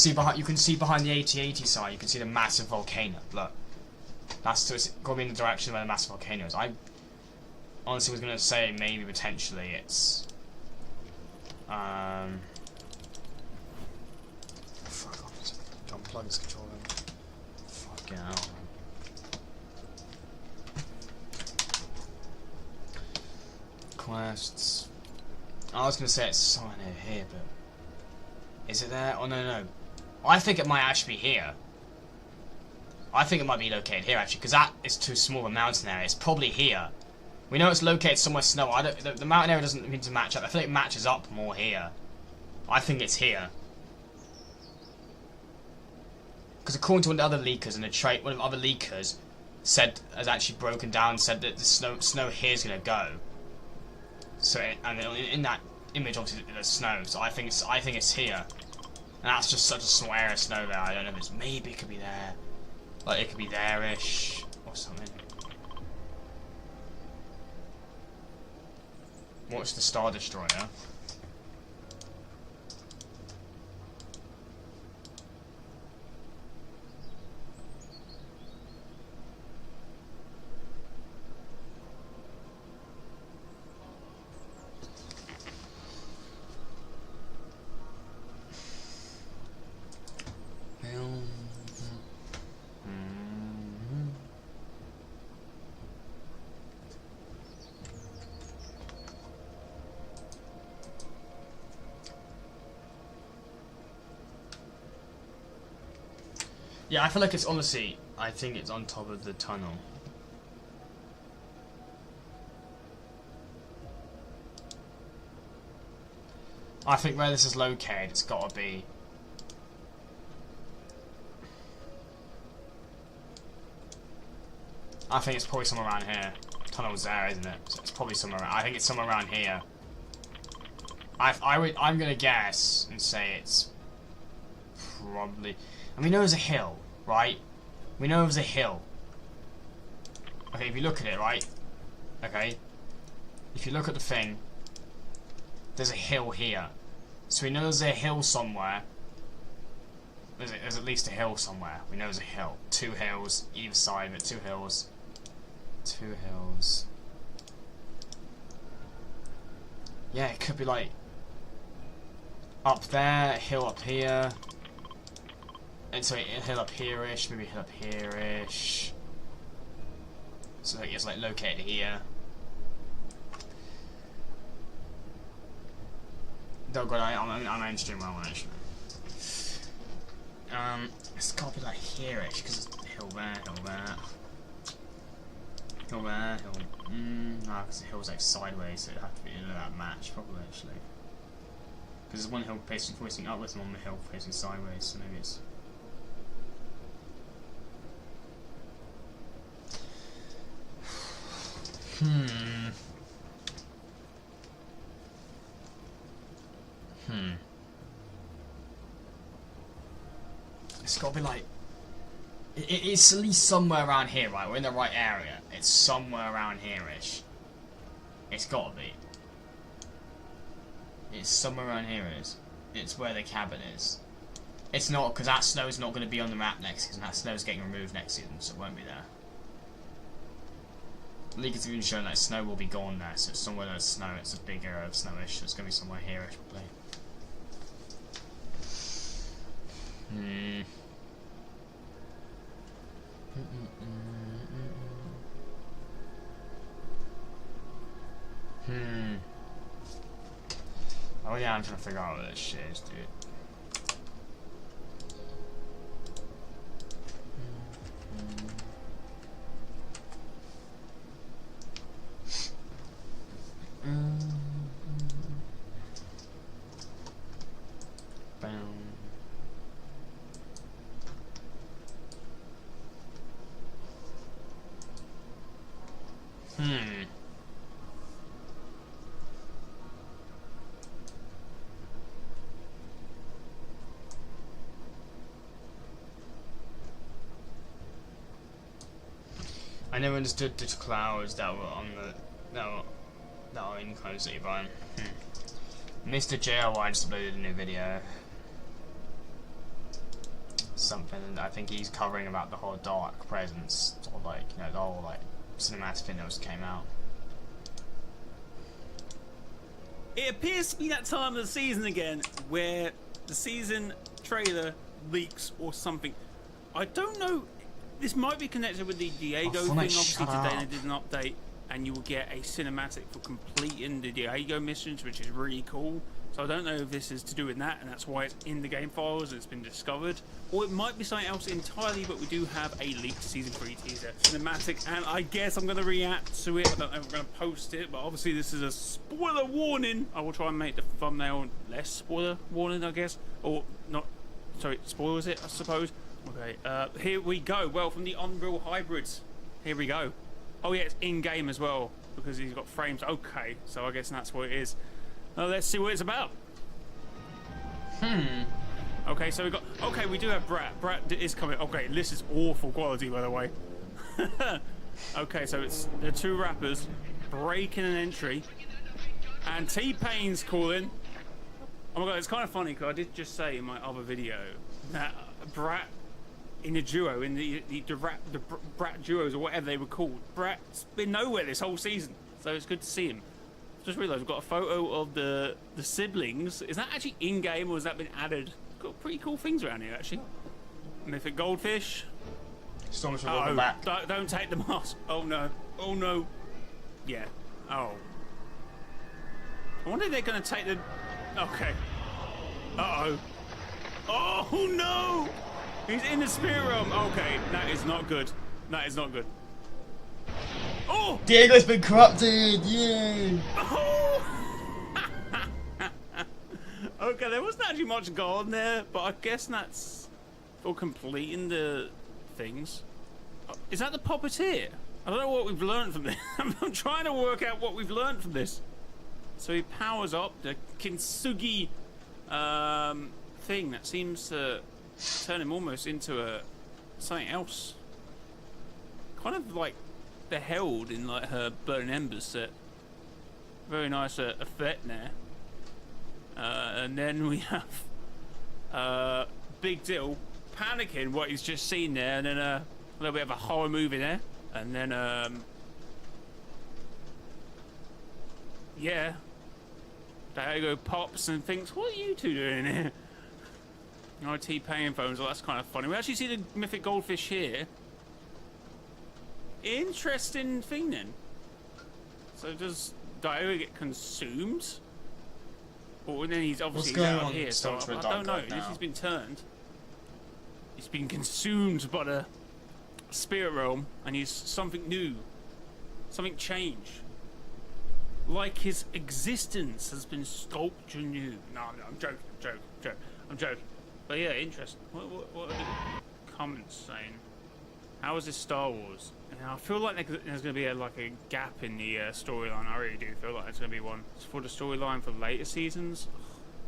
can see behind the 8080 sign, you can see the massive volcano. Look. It's got to be in the direction where the massive volcano is. I honestly was going to say maybe potentially it's fuck off, don't plug this controller in. Fucking hell, man. Quests. I was going to say it's somewhere near here, but is it there? Oh no. I think it might actually be here. I think it might be located here actually, because that is too small a mountain area. It's probably here. We know it's located somewhere snow. The mountain area doesn't mean to match up. I feel like it matches up more here. I think it's here. Because according to one of the other leakers, and one of the other leakers has actually broken down, said that the snow here is going to go. So, and in that image, obviously, there's snow. So I think it's here. And that's just such a small area of snow there. I don't know if it's maybe it could be there. Like it could be there-ish or something. What's the Star Destroyer? Yeah, I feel like it's honestly, I think it's on top of the tunnel. I think where this is located, it's got to be. I think it's probably somewhere around here. Tunnel's there, isn't it? So it's probably somewhere around, I think it's somewhere around here. I'm gonna guess and say it's probably. And we know there's a hill, right? We know there's a hill. Okay, if you look at it, right? Okay. If you look at the thing, there's a hill here. So we know there's a hill somewhere. There's at least a hill somewhere. We know there's a hill. 2 hills, either side of it. 2 hills. 2 hills. Yeah, it could be like up there, a hill up here. And sorry, a hill up here-ish, maybe a hill up here-ish. So it's like located here. Oh god, I'm mainstream, well, I'm mainstream. It's gotta be like here-ish, because it's hill there, hill there. Hill there, hill... no, because the hill's like sideways, so it'd have to be in that match, probably, actually. Because there's one hill facing upwards and one hill facing sideways, so maybe it's... It's gotta be like... It's at least somewhere around here, right? We're in the right area. It's somewhere around here-ish. It's gotta be. It's somewhere around here, it's where the cabin is. It's not, because that snow's not going to be on the map next season. That snow's getting removed next season, so it won't be there. The league has even shown that snow will be gone there, so it's somewhere there's snow. It's a big area of snowish, so it's going to be somewhere here-ish, probably. Oh yeah, I'm trying to figure out what this shit is, dude. I never understood the clouds that were on the that were in Clone City biome. Mr. JLY just uploaded a new video. Something, I think he's covering about the whole dark presence, or like, you know, the whole like cinematic thing that just came out. It appears to be that time of the season again where the season trailer leaks or something. I don't know. This might be connected with the Diego thing. Obviously today they did an update and you will get a cinematic for completing the Diego missions, which is really cool. So I don't know if this is to do with that and that's why it's in the game files and it's been discovered. Or it might be something else entirely, but we do have a leaked Season 3 teaser cinematic and I guess I'm going to react to it. I don't know if I'm going to post it, but obviously this is a spoiler warning. I will try and make the thumbnail less spoiler warning, I guess. Or not, sorry, spoilers it, I suppose. Okay, here we go. Well, from the Unreal Hybrids, here we go. Oh yeah, it's in-game as well, because he's got frames. Okay, so I guess that's what it is. Now let's see what it's about. Okay, so we got... Okay, we do have Brat. Brat is coming. Okay, this is awful quality, by the way. Okay, so it's the 2 rappers breaking an entry. And T-Pain's calling. Oh my god, it's kind of funny, because I did just say in my other video that Brat... in a duo, in the Brat duos or whatever they were called. Brat's been nowhere this whole season, so it's good to see him. Just realised we've got a photo of the siblings. Is that actually in-game or has that been added? Got pretty cool things around here actually. Mythic goldfish. Storm's welcome back. Don't take the mask. Oh no. Oh no. Yeah. Oh. I wonder if they're going to take the... Okay. Uh-oh. Oh no! He's in the spirit realm. Okay, that is not good. That is not good. Oh! Diego's been corrupted! Yay! Oh! Okay, there wasn't actually much gone there, but I guess that's for completing the things. Is that the puppeteer? I don't know what we've learned from this. I'm trying to work out what we've learned from this. So he powers up the Kintsugi thing that seems to turn him almost into something else. Kind of like the Herald in like her Burning Embers set. Very nice effect there. And then we have Big Dill panicking what he's just seen there, and then a little bit of a horror movie there, and then yeah, Diego pops and thinks, "What are you two doing here?" T-Pain phones. Well, that's kind of funny. We actually see the mythic goldfish here. Interesting thing then. So does Diego get consumed? Or then he's obviously out here, so I don't know. If he's been turned, he's been consumed by the spirit realm, and he's something new, something changed. Like his existence has been sculpted new. No, I'm joking. But yeah, interesting. What are the comments saying? How is this Star Wars? And I feel like there's going to be like a gap in the storyline. I really do feel like there's going to be one. It's for the storyline for later seasons.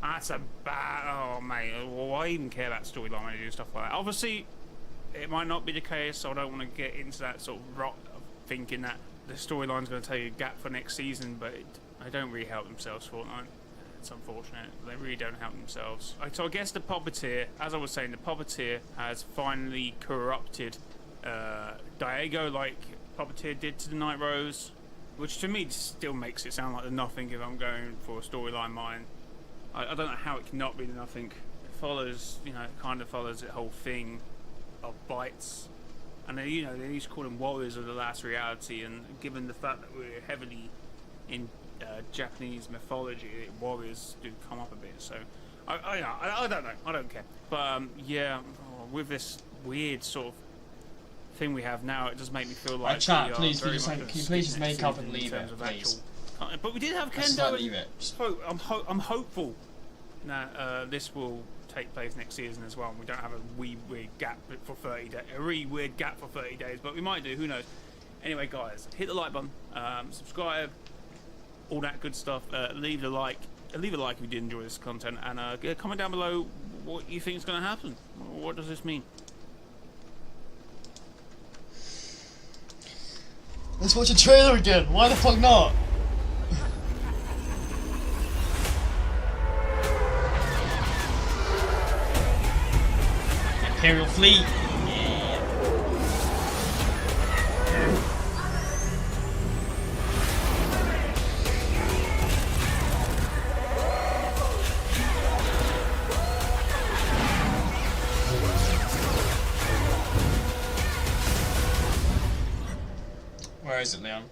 That's a bad... Oh, mate. Why even care about storyline when they do stuff like that? Obviously, it might not be the case, so I don't want to get into that sort of rot of thinking that the storyline's going to tell you a gap for next season, but they don't really help themselves, Fortnite. It's unfortunate. They really don't help themselves. So I guess the puppeteer, as I was saying, the puppeteer has finally corrupted Diego like Puppeteer did to the Night Rose, which to me still makes it sound like the Nothing if I'm going for a storyline mine. I don't know how it cannot be the Nothing. It follows, you know, it kind of follows the whole thing of bites. And they, you know, they used to call them warriors of the last reality, and given the fact that we're heavily in Japanese mythology, warriors do come up a bit, so I don't know, I don't care. But yeah, with this weird sort of thing we have now, it does make me feel like chat, please, can you please just make up and leave it, please? But we did have Kendo. Leave it. I'm hopeful that this will take place next season as well, and we don't have a weird gap for 30 days. A really weird gap for 30 days, but we might do. Who knows? Anyway, guys, hit the like button, subscribe, all that good stuff. Leave a like if you did enjoy this content, and comment down below what you think is going to happen. What does this mean? Let's watch a trailer again. Why the fuck not? Imperial fleet. Yeah. Where is it, Leon?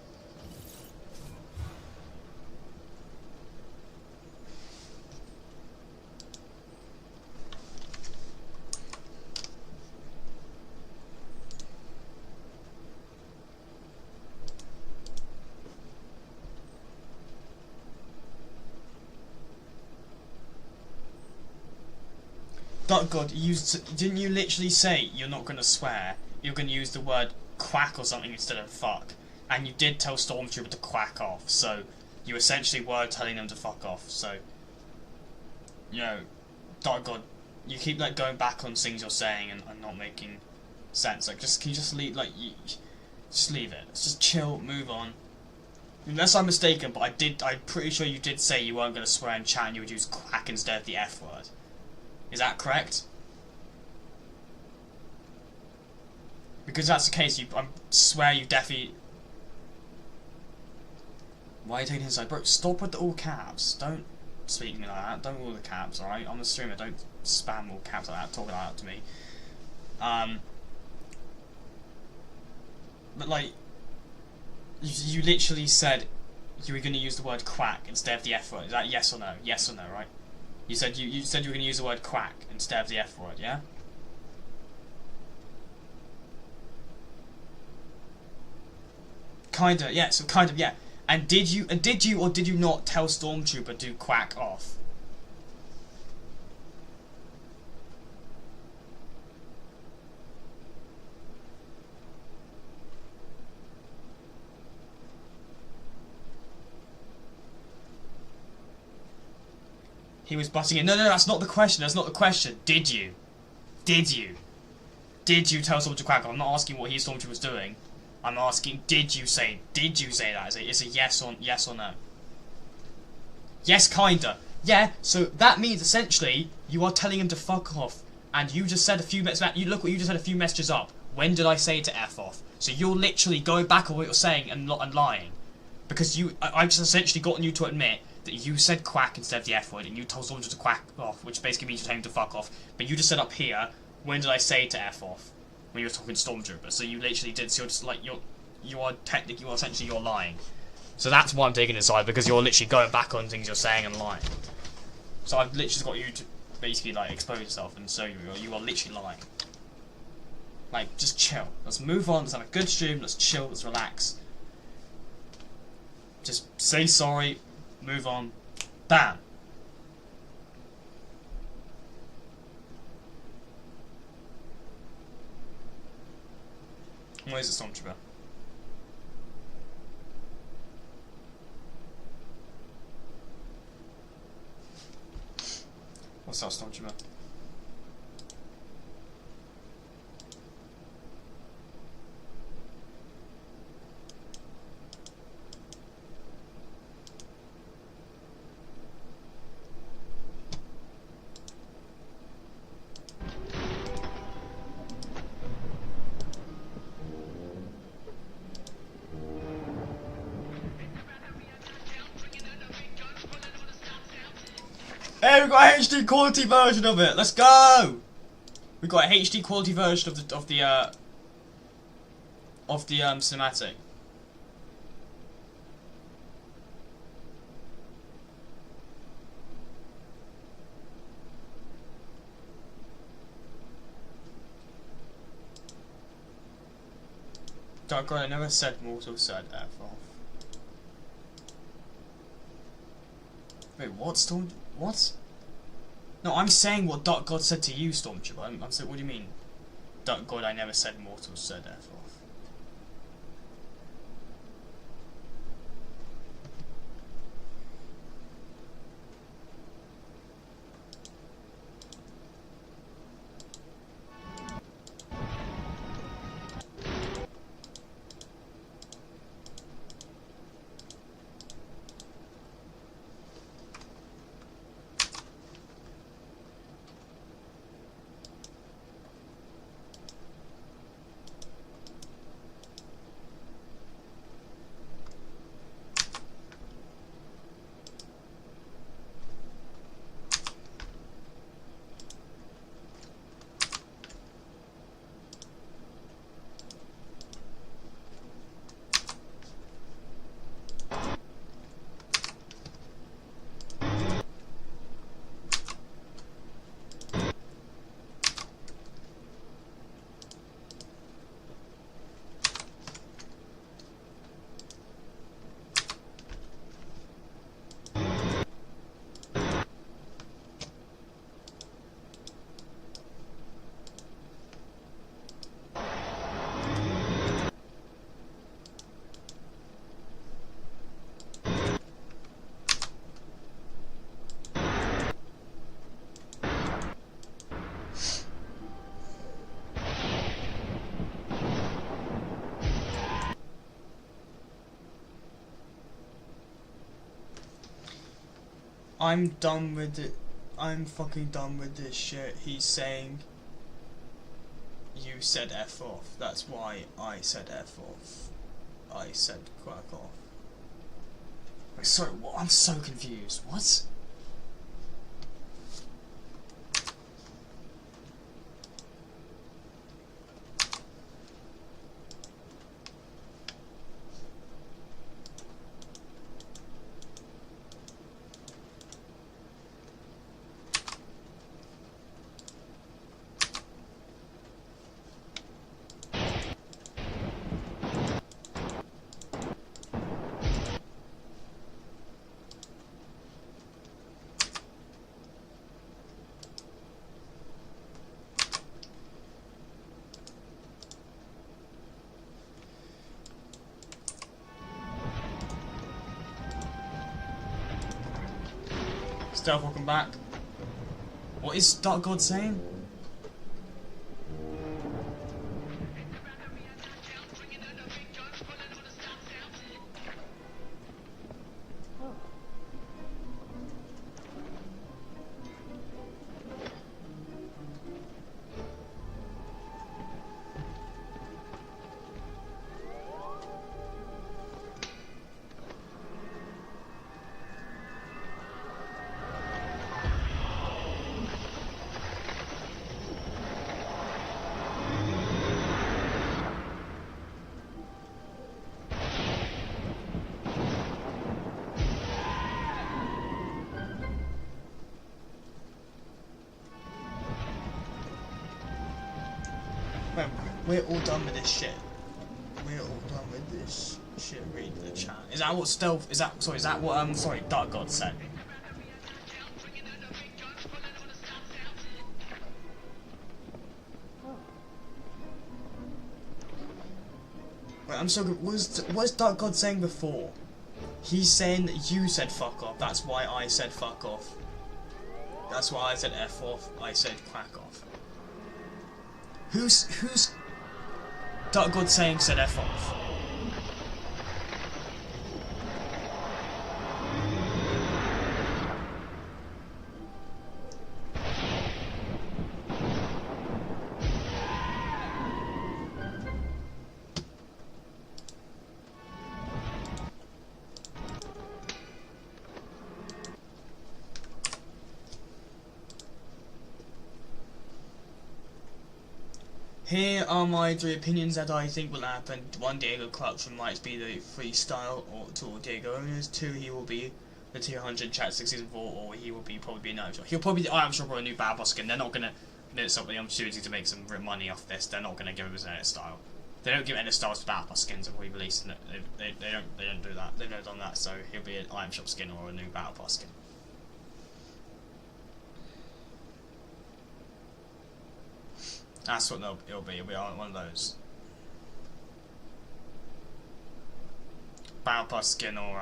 God, didn't you literally say you're not going to swear? You're going to use the word quack or something instead of fuck. And you did tell Stormtrooper to quack off, so you essentially were telling them to fuck off, so... You know, God, you keep like going back on things you're saying and not making sense. Like, can you just leave, just leave it. Let's just chill, move on. Unless I'm mistaken, but I'm pretty sure you did say you weren't going to swear in chat and you would use quack instead of the F word. Is that correct? Because that's the case, I swear you definitely... Why are you taking his side? Bro, stop with the all caps. Don't speak to me like that. Don't all the caps, alright? I'm a streamer, don't spam all caps like that, talking like that to me. But like, you literally said you were going to use the word quack instead of the F word. Is that yes or no? Yes or no, right? You said you said you were going to use the word quack instead of the F word, yeah? Kinda, yeah, so kind of, yeah. And did you or did you not tell Stormtrooper to quack off? He was butting in. No, that's not the question. That's not the question. Did you? Did you tell Stormtrooper to quack off? I'm not asking what Stormtrooper was doing. I'm asking, did you say that? It's a yes or no. Yes, kinda. Yeah, so that means essentially you are telling him to fuck off. And you just said a few you look what you just said a few messages up. When did I say to F off? So you're literally going back on what you're saying and lying. Because I've just essentially gotten you to admit that you said quack instead of the F word, and you told someone just to quack off, which basically means you're telling him to fuck off. But you just said up here, when did I say to F off? When you were talking Stormtrooper. So you literally did, so you're just like, essentially you're lying. So that's why I'm taking his side, because you're literally going back on things you're saying and lying. So I've literally just got you to basically like expose yourself and show you are literally lying. Like, just chill. Let's move on, let's have a good stream, let's chill, let's relax. Just say sorry, move on. Bam. Where's the Stormtrooper? What's that Stormtrooper? Hey, we've got a HD quality version of it. Let's go. We've got a HD quality version of the cinematic. Dark God, I never said mortal said F off. Wait, what? What? No, I'm saying what Dark God said to you, Stormtrooper. I'm saying, what do you mean? Dark God, I never said mortal said F off. I'm done with it. I'm fucking done with this shit. He's saying you said F off. That's why I said F off. I said crack off. Wait, sorry, what? I'm so confused. What? Stealth, welcome back. What is Dark God saying? we're all done with this shit. We're all done with this shit. Read the chat. Is that what stealth? Is that sorry? Is that what Dark God said? Wait, I'm so good. What's Dark God saying before? He's saying that you said fuck off. That's why I said fuck off. That's why I said F off. I said crack off. Who's Dark God saying said F off? Here are my 3 opinions that I think will happen. 1, Diego corruption might be the freestyle or tool Diego owners. 2, he will be the tier 100 chat 6 season 4, or he will be probably be an item shop. He'll probably be the item shop or a new battle boss skin. They're not gonna miss up the opportunity to make some money off this. They're not gonna give him his edit style. They don't give edit styles to battle boss skins and re-release. They don't do that. They've never done that. So he'll be an item shop skin or a new battle boss skin. That's what it'll be. It'll be one of those. Battle Pass skin or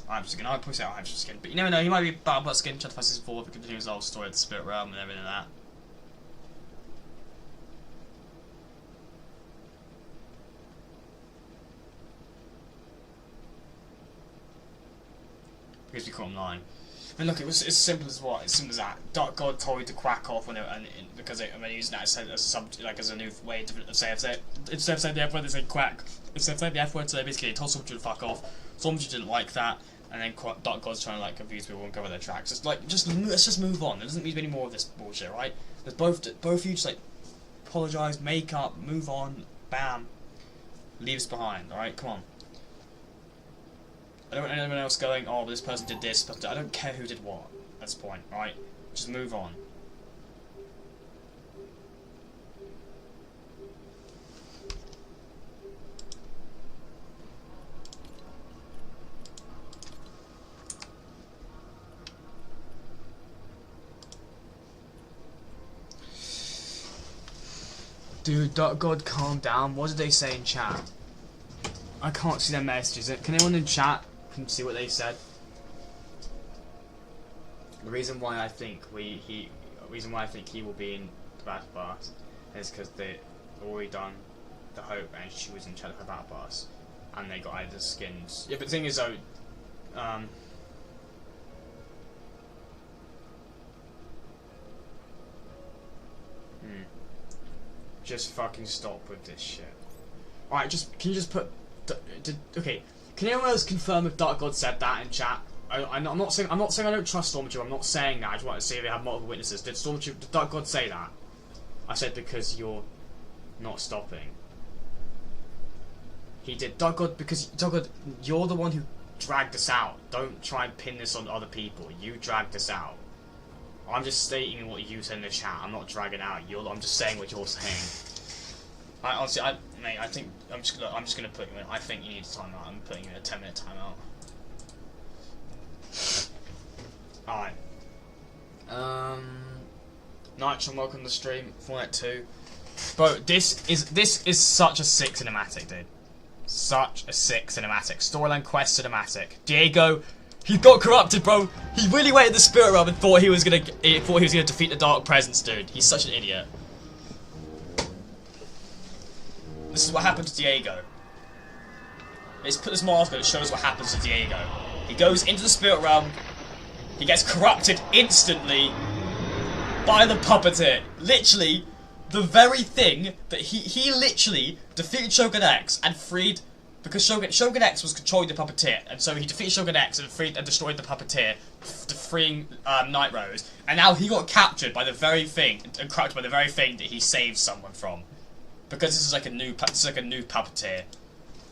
item skin. I'd probably say item skin, but you never know. He might be Battle Pass skin. Chapter 5 Season 4 if he continues his whole story of the Spirit Realm and everything like that. Because we caught him lying. And look, it was as simple as what? As simple as that. Dark God told you to quack off when because I'm using that as a new way to say instead of saying the F word, they say quack. Instead of saying the F word, so they basically told someone to fuck off. Someone didn't like that, and then Dark God's trying to like confuse people and cover their tracks. It's like let's just move on. There doesn't need to be any more of this bullshit, right? There's both of you just like apologise, make up, move on, bam, leave us behind. All right, come on. I don't want anyone else going, oh, this person did this, but I don't care who did what at this point, right? Just move on. Dude, God, calm down. What did they say in chat? I can't see their messages. Can anyone in chat can see what they said? The reason why I think he will be in the Battle Pass is because they've already done the Hope and she was in chat for Battle Pass, and they got either skins. Yeah, but the thing is though, just fucking stop with this shit. Alright, can you just put? Okay, can anyone else confirm if Dark God said that in chat? I'm not saying I don't trust Stormtrooper. I'm not saying that. I just want to see if they have multiple witnesses. Did Dark God say that? I said because you're not stopping. He did. Dark God, you're the one who dragged us out. Don't try and pin this on other people. You dragged us out. I'm just stating what you said in the chat. I'm not dragging out you. I'm just saying what you're saying. Honestly, mate, I think I'm just gonna put you in. I think you need a timeout. I'm putting you in a 10-minute timeout. Alright. Nitron, welcome to the stream. FORTNITE 2. Bro, this is such a sick cinematic, dude. Such a sick cinematic. Storyline quest cinematic. Diego, he got corrupted, bro. He really waited the Spirit Realm and thought he was gonna defeat the Dark Presence, dude. He's such an idiot. This is what happened to Diego. Let's put this mask on and shows what happens to Diego. He goes into the Spirit Realm. He gets corrupted instantly by the puppeteer. Literally, the very thing that he literally defeated Shogun X and freed, because Shogun X was controlling the puppeteer, and so he defeated Shogun X and destroyed the puppeteer, freeing Night Rose, and now he got captured by the very thing and corrupted by the very thing that he saved someone from. Because this is like a new puppeteer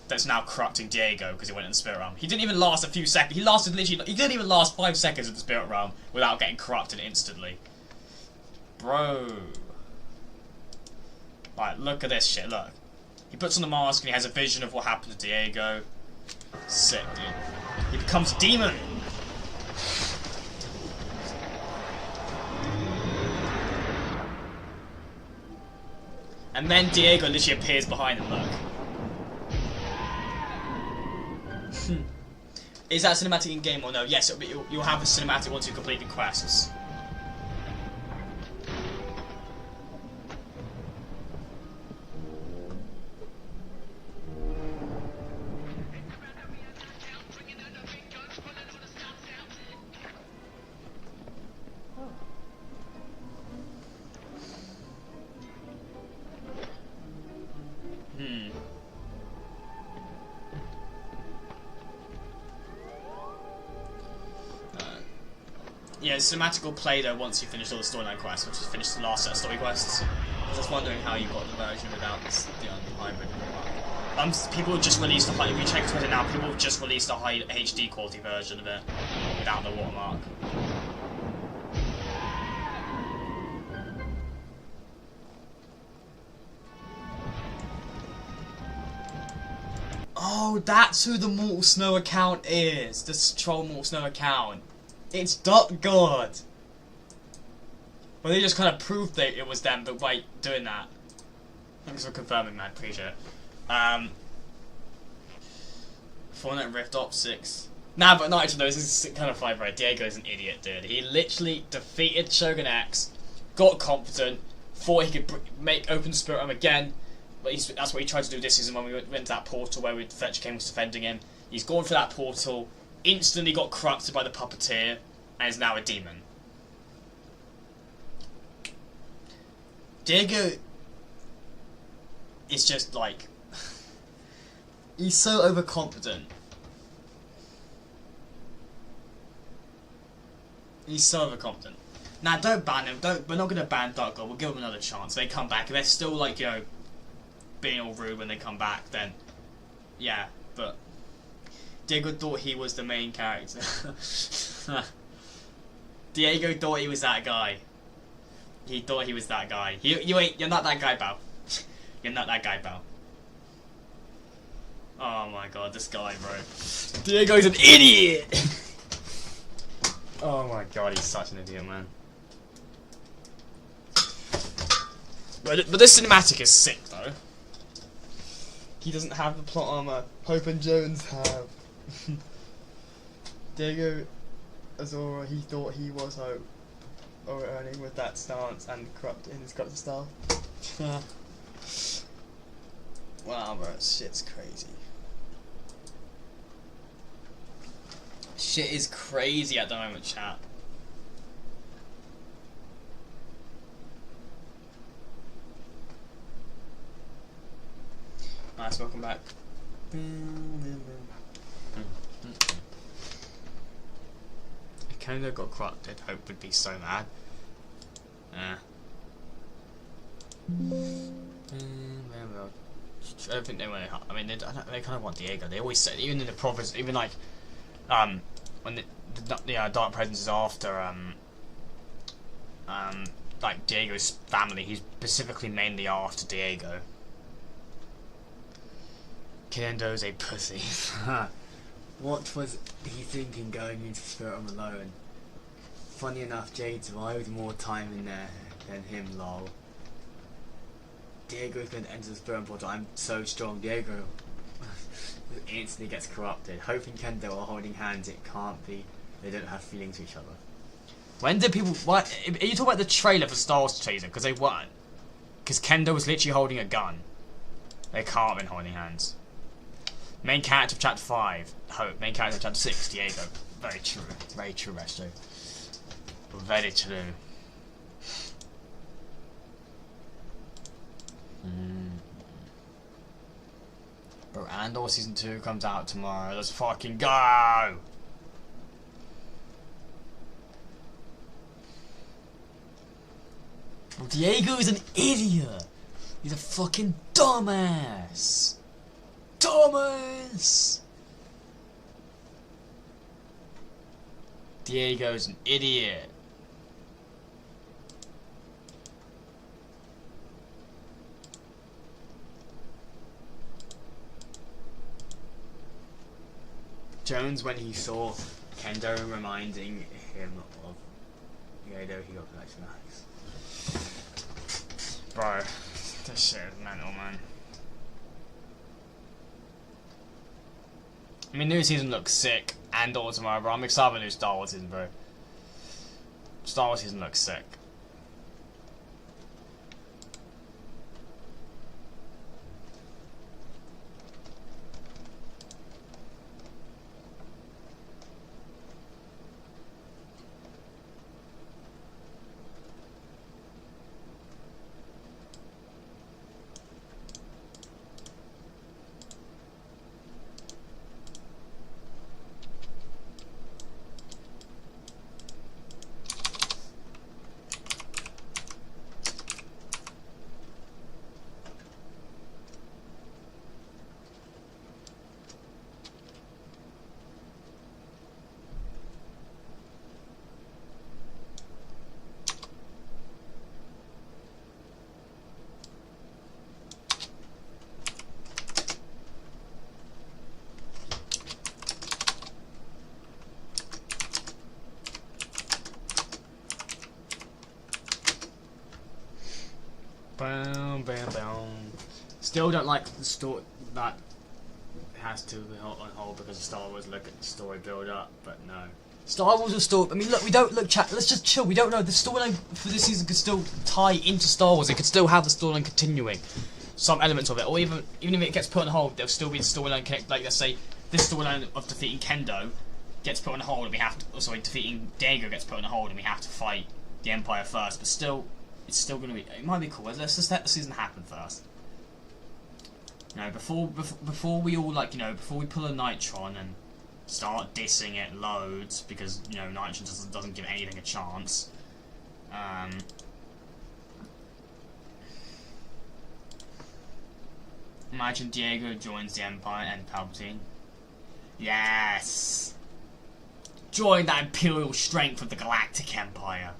that's now corrupting Diego because he went in the Spirit Realm. He didn't even last a few seconds. He didn't even last 5 seconds in the Spirit Realm without getting corrupted instantly. Bro. Right, look at this shit, look. He puts on the mask and he has a vision of what happened to Diego. Sick, dude. He becomes a demon! And then Diego literally appears behind him, look. Is that cinematic in game or no? Yes, you'll have a cinematic once you complete the quests. Yeah, cinematic will play though once you finish all the storyline quests, which is finish the last set of story quests. I was just wondering how you got the version without the hybrid. People just released the high. If you check Twitter now, people just released a high HD quality version of it without the watermark. Oh, that's who the Mortal Snow account is. The Troll Mortal Snow account. It's Dot God. Well, they just kind of proved that it was them, but by doing that. Thanks for confirming, man. Appreciate it. FORTNITE Rift Op 6. Nah, but not actually, this is kind of funny, right? Diego's an idiot, dude. He literally defeated Shogun X, got confident, thought he could open Spirit Realm again. But that's what he tried to do this season when we went to that portal where Fletcher King was defending him. He's gone for that portal. Instantly got corrupted by the puppeteer and is now a demon. Diego is just like he's so overconfident. He's so overconfident. Now don't ban him. We're not gonna ban Dark God. We'll give him another chance. They come back. If they're still like, you know, being all rude when they come back, then yeah, but Diego thought he was the main character. Diego thought he was that guy. He thought he was that guy. You're not that guy, Bao. You're not that guy, Bao. Oh my god, this guy, bro. Diego's an idiot! Oh my god, he's such an idiot, man. But this cinematic is sick, though. He doesn't have the plot armor Hope and Jones have. Diego Azora, he thought he was Hope or earning with that stance and in his corrupted style. Wow, bro, shit's crazy. Shit is crazy at the moment, chat. Nice, welcome back. If Kendo got corrupted, Hope would be so mad. I don't think they want to. I mean, they kind of want Diego. They always say, even in the prophets, even like, when the Dark Presence is after, like Diego's family, he's specifically mainly after Diego. Kendo's a pussy. What was he thinking going into Spirit Realm alone? Funny enough, Jade survived more time in there than him, lol. Diego's going to enter the Spirit Realm portal. I'm so strong, Diego. Instantly gets corrupted. Hope and Kendo are holding hands. It can't be. They don't have feelings for each other. When did people... What? Are you talking about the trailer for Star Wars teaser? Because they weren't. Because Kendo was literally holding a gun. They can't have been holding hands. Main character of chapter 5, Hope. Main character of chapter 6, Diego. Very true. Very true, Resto. Very true. Bro, Andor Season 2 comes out tomorrow. Let's fucking go! Bro, Diego is an idiot! He's a fucking dumbass! Thomas! Diego's an idiot. Jones when he saw Kendo reminding him of Yado, he got like nice. Bro, this shit is mental, man. I mean, new season looks sick, and all tomorrow, bro. I'm excited for new Star Wars season, bro. Star Wars season looks sick. Boom, bam, boom. Still don't like the story that has to be on hold because of Star Wars. Look at the story build up, but no. Star Wars will still. I mean, look, we don't look. Chat. Let's just chill. We don't know the storyline for this season could still tie into Star Wars. It could still have the storyline continuing, some elements of it, or even if it gets put on hold, there'll still be the storyline connect. Like let's say this storyline of defeating Kendo gets put on hold, and we have to. Oh, sorry, defeating Dago gets put on hold, and we have to fight the Empire first. But still. It's still gonna be. It might be cool. Let's just let the season happen first. You know, before we all like, you know, before we pull a Nitron and start dissing it loads because you know Nitron doesn't give anything a chance. Imagine Diego joins the Empire and Palpatine. Yes. Join that imperial strength of the Galactic Empire.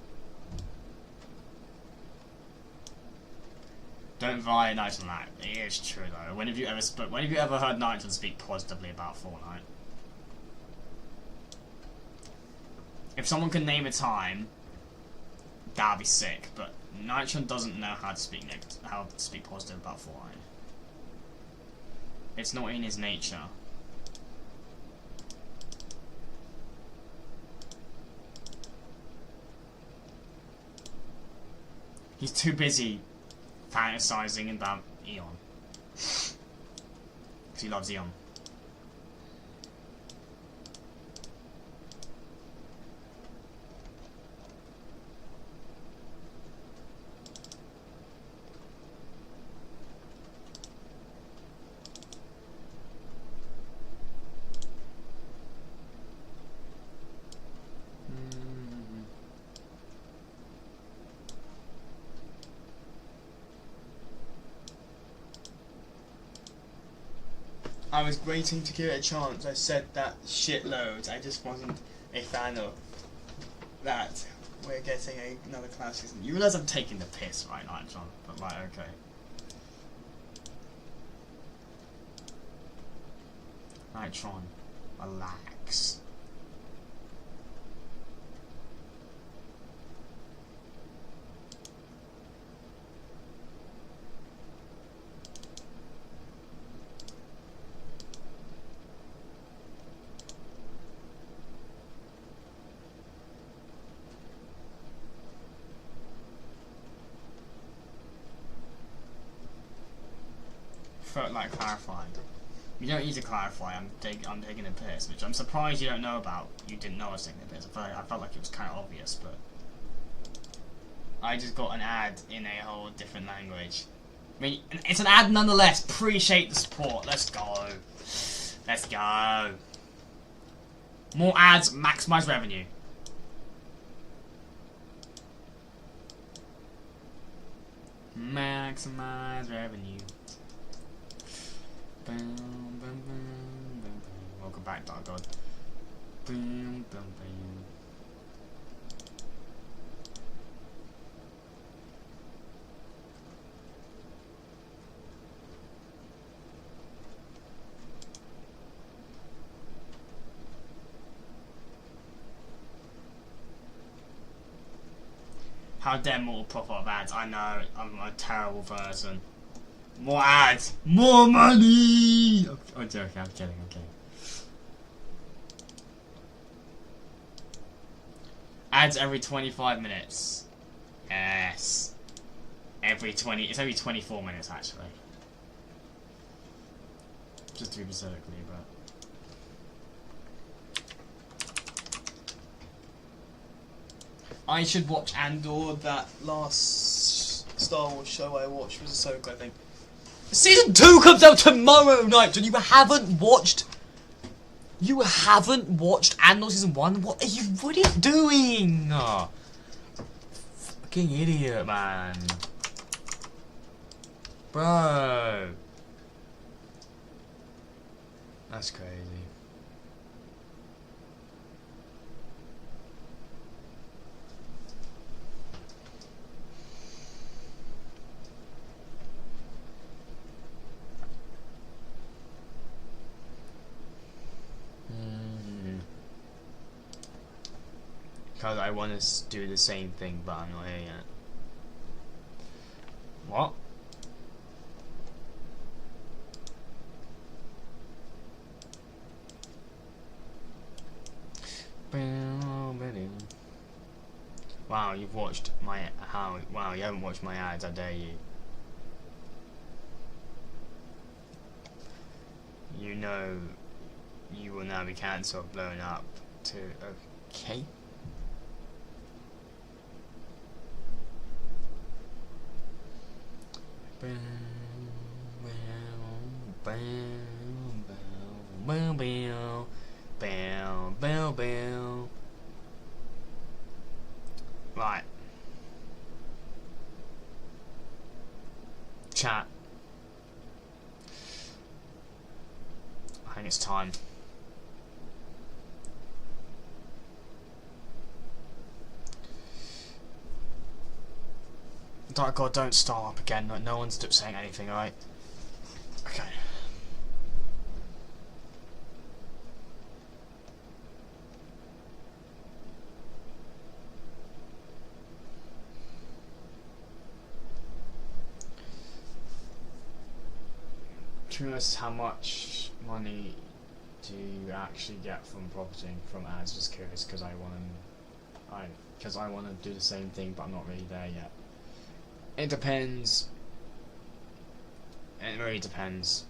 Don't rely Nitron on that. It is true though. When have you ever heard Nitron speak positively about FORTNITE? If someone can name a time, that'd be sick. But Nitron doesn't know how to speak positive about FORTNITE. It's not in his nature. He's too busy fantasizing about Eon. Because he loves Eon. I was waiting to give it a chance. I said that shitloads. I just wasn't a fan of that. We're getting another class season. You realise I'm taking the piss, right, Nitron? But like, okay. Nitron, relax. Felt like clarifying. You don't need to clarify. I'm taking a piss, which I'm surprised you don't know about. You didn't know I was taking a piss. I felt like it was kind of obvious, but I just got an ad in a whole different language. I mean, it's an ad nonetheless. Appreciate the support. Let's go. Let's go. More ads, maximize revenue. Maximize revenue. Boom, boom, boom, boom, boom. Welcome back, Dark God. Boom, boom, boom. How dare Mortal profit of ads? I know, I'm a terrible person. More ads! More money! I'm joking, I'm kidding, I'm kidding. Ads every 25 minutes. Yes. It's every 24 minutes actually. Just to be specifically, but... I should watch Andor, that last Star Wars show I watched was Ahsoka, I think. Season 2 comes out tomorrow night, and you haven't watched Andor Season 1? What are you doing? Oh, fucking idiot, man. Bro. That's crazy. Because I want to do the same thing, but I'm not here yet. What? Wow, you've watched my wow, you haven't watched my ads, I dare you. You know you will now be cancelled, blown up to okay. Right. Chat. I think it's time. Oh God, don't start up again. No one's saying anything, alright? Okay. Curious how much money do you actually get from profiting from ads? Just curious, because I want to do the same thing, but I'm not really there yet. It depends. It really depends.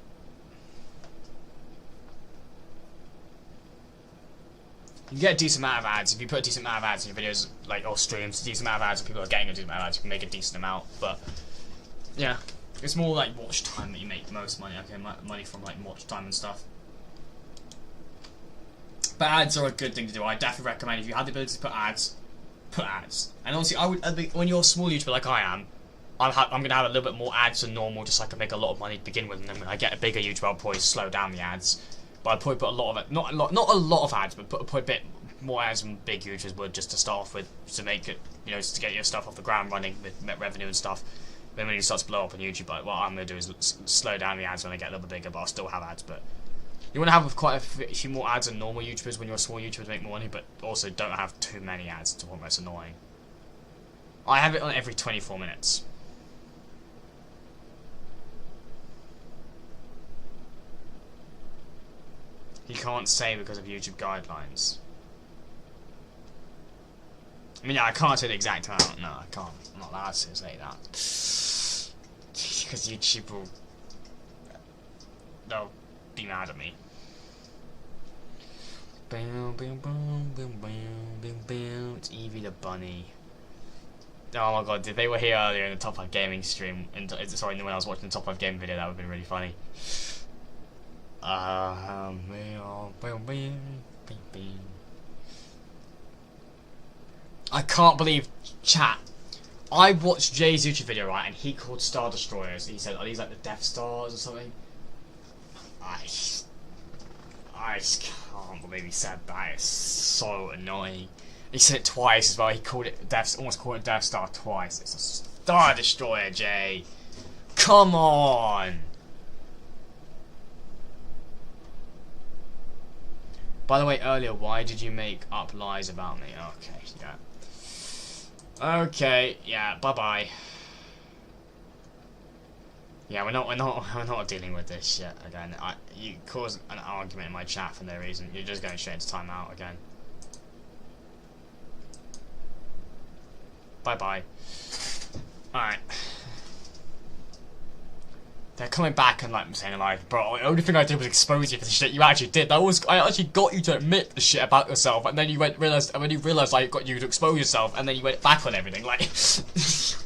You can get a decent amount of ads if you put a decent amount of ads in your videos, like or streams. A decent amount of ads, and people are getting a decent amount of ads. You can make a decent amount, but yeah, it's more like watch time that you make the most money. Okay, money from like watch time and stuff. But ads are a good thing to do. I definitely recommend if you have the ability to put ads. And honestly, when you're a small YouTuber like I am. I'm gonna have a little bit more ads than normal, just so I can make a lot of money to begin with, and then when I get a bigger YouTuber, I'll probably slow down the ads. But I'd probably put a lot of it, not a lot of ads, but put a bit more ads than big YouTubers would, just to start off with, to make it, you know, just to get your stuff off the ground running with revenue and stuff. Then when it starts to blow up on YouTube, like, what I'm gonna do is slow down the ads when I get a little bit bigger, but I'll still have ads. But you want to have quite a few more ads than normal YouTubers when you're a small YouTuber to make more money, but also don't have too many ads to almost annoying. I have it on every 24 minutes. You can't say because of YouTube guidelines. I mean, yeah, I can't say the exact amount. No, I can't. I'm not allowed to say that. Because YouTube will... they'll be mad at me. It's Evie the Bunny. Oh my God, if they were here earlier in the Top 5 Gaming stream, sorry, when I was watching the Top 5 Gaming video, that would have been really funny. I can't believe, chat, I watched Jay's YouTube video, right, and he called Star Destroyers. He said, are these like the Death Stars or something? I just can't believe he said that. It's so annoying. He said it twice as well. He called it almost called it Death Star twice. It's a Star Destroyer, Jay. Come on. By the way, earlier, why did you make up lies about me? Okay, yeah. Okay, yeah, bye-bye. Yeah, we're not dealing with this shit again. You caused an argument in my chat for no reason. You're just going straight into timeout again. Bye-bye. Alright. They're coming back and like saying like, bro, the only thing I did was expose you for the shit you actually did. I actually got you to admit the shit about yourself, and then you realized I got you to expose yourself, and then you went back on everything. Like, just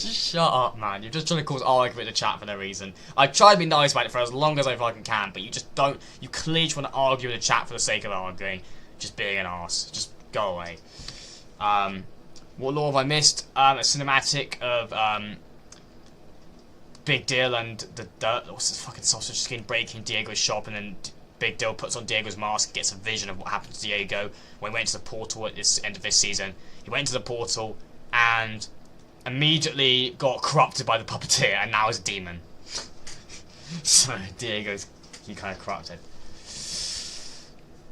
shut up, man. You're just trying to cause argument in the chat for no reason. I try to be nice about it for as long as I fucking can, but you just don't. You clearly just want to argue in the chat for the sake of arguing, just being an arse. Just go away. What law have I missed? A cinematic of Big Deal and the what's this fucking sausage skin breaking Diego's shop, and then Big Deal puts on Diego's mask, gets a vision of what happened to Diego when he went to the portal at this end of this season. He went to the portal and immediately got corrupted by the puppeteer, and now is a demon. So Diego's kind of corrupted.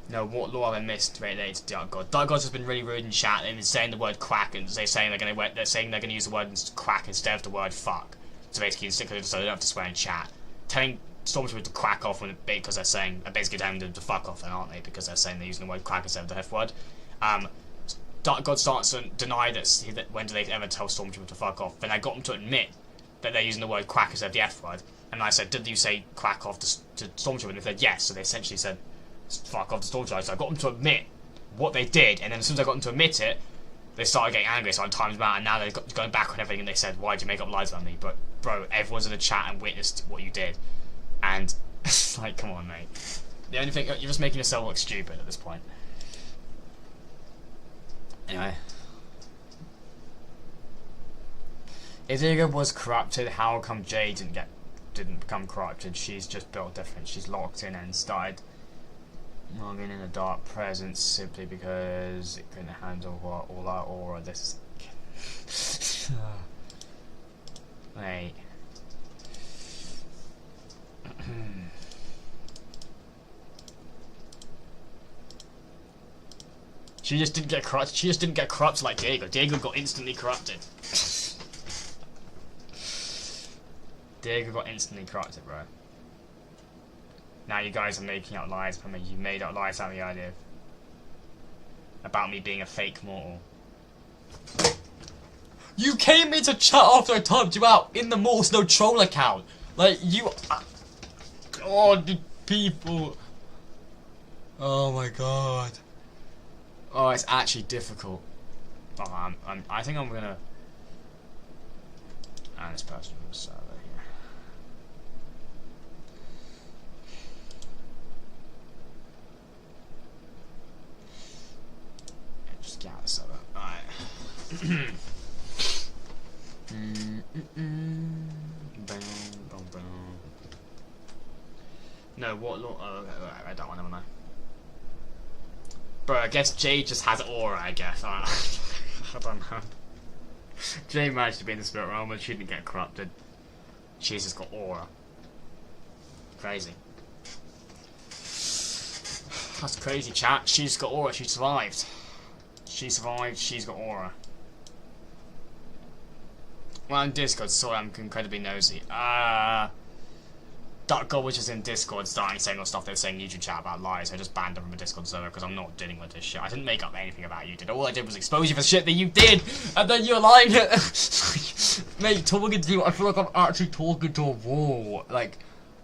No, what law have I missed related to Dark God? Dark Gods has been really rude in chat. They've been saying the word quack, and they're saying they're gonna use the word quack instead of the word fuck. So basically, so they don't have to swear in chat. Telling Stormtrooper to quack off because they're saying, basically telling them to fuck off, then aren't they? Because they're saying they're using the word quack instead of the F word. Dark God starts to deny that when do they ever tell Stormtrooper to fuck off. Then I got them to admit that they're using the word quack instead of the F word. And I said, did you say quack off to Stormtrooper? And they said yes. So they essentially said, fuck off to Stormtrooper. So I got them to admit what they did, and then as soon as I got them to admit it, they started getting angry, so I timed them out, and now they're going back on everything, and they said, why'd you make up lies about me? But, bro, everyone's in the chat and witnessed what you did. And, like, come on, mate. The only thing, you're just making yourself look stupid at this point. Anyway. If Diego was corrupted, how come Jay didn't become corrupted? She's just built different. She's locked in and started logging in a dark presence simply because it couldn't handle all our aura. This is wait. She just didn't get corrupted. She just didn't get corrupted like Diego. Diego got instantly corrupted. Diego got instantly corrupted, bro. Now you guys are making up lies for me. You made up lies out of the idea about me being a fake mortal. You came into chat after I typed you out in the Morse No Troll account. Like you, God, people. Oh my God. Oh, it's actually difficult. Oh, I think I'm gonna. And this person was here. Just get out of the server. Alright. No, what law? Oh, okay, I read that one, haven't I? Bro, I guess Jay just has aura, I guess. I don't know. Jay managed to be in the spirit realm, but she didn't get corrupted. She's just got aura. Crazy. That's crazy, chat. She's got aura. She survived. She survived. She's got aura. Well, in Discord, sorry, I'm incredibly nosy. Dark God was just in Discord starting saying all stuff they were saying in YouTube chat about lies. I just banned them from the Discord server because I'm not dealing with this shit. I didn't make up anything about you did. All I did was expose you for shit that you did, and then you're lying. Mate, talking to you, I feel like I'm actually talking to a wall. Like,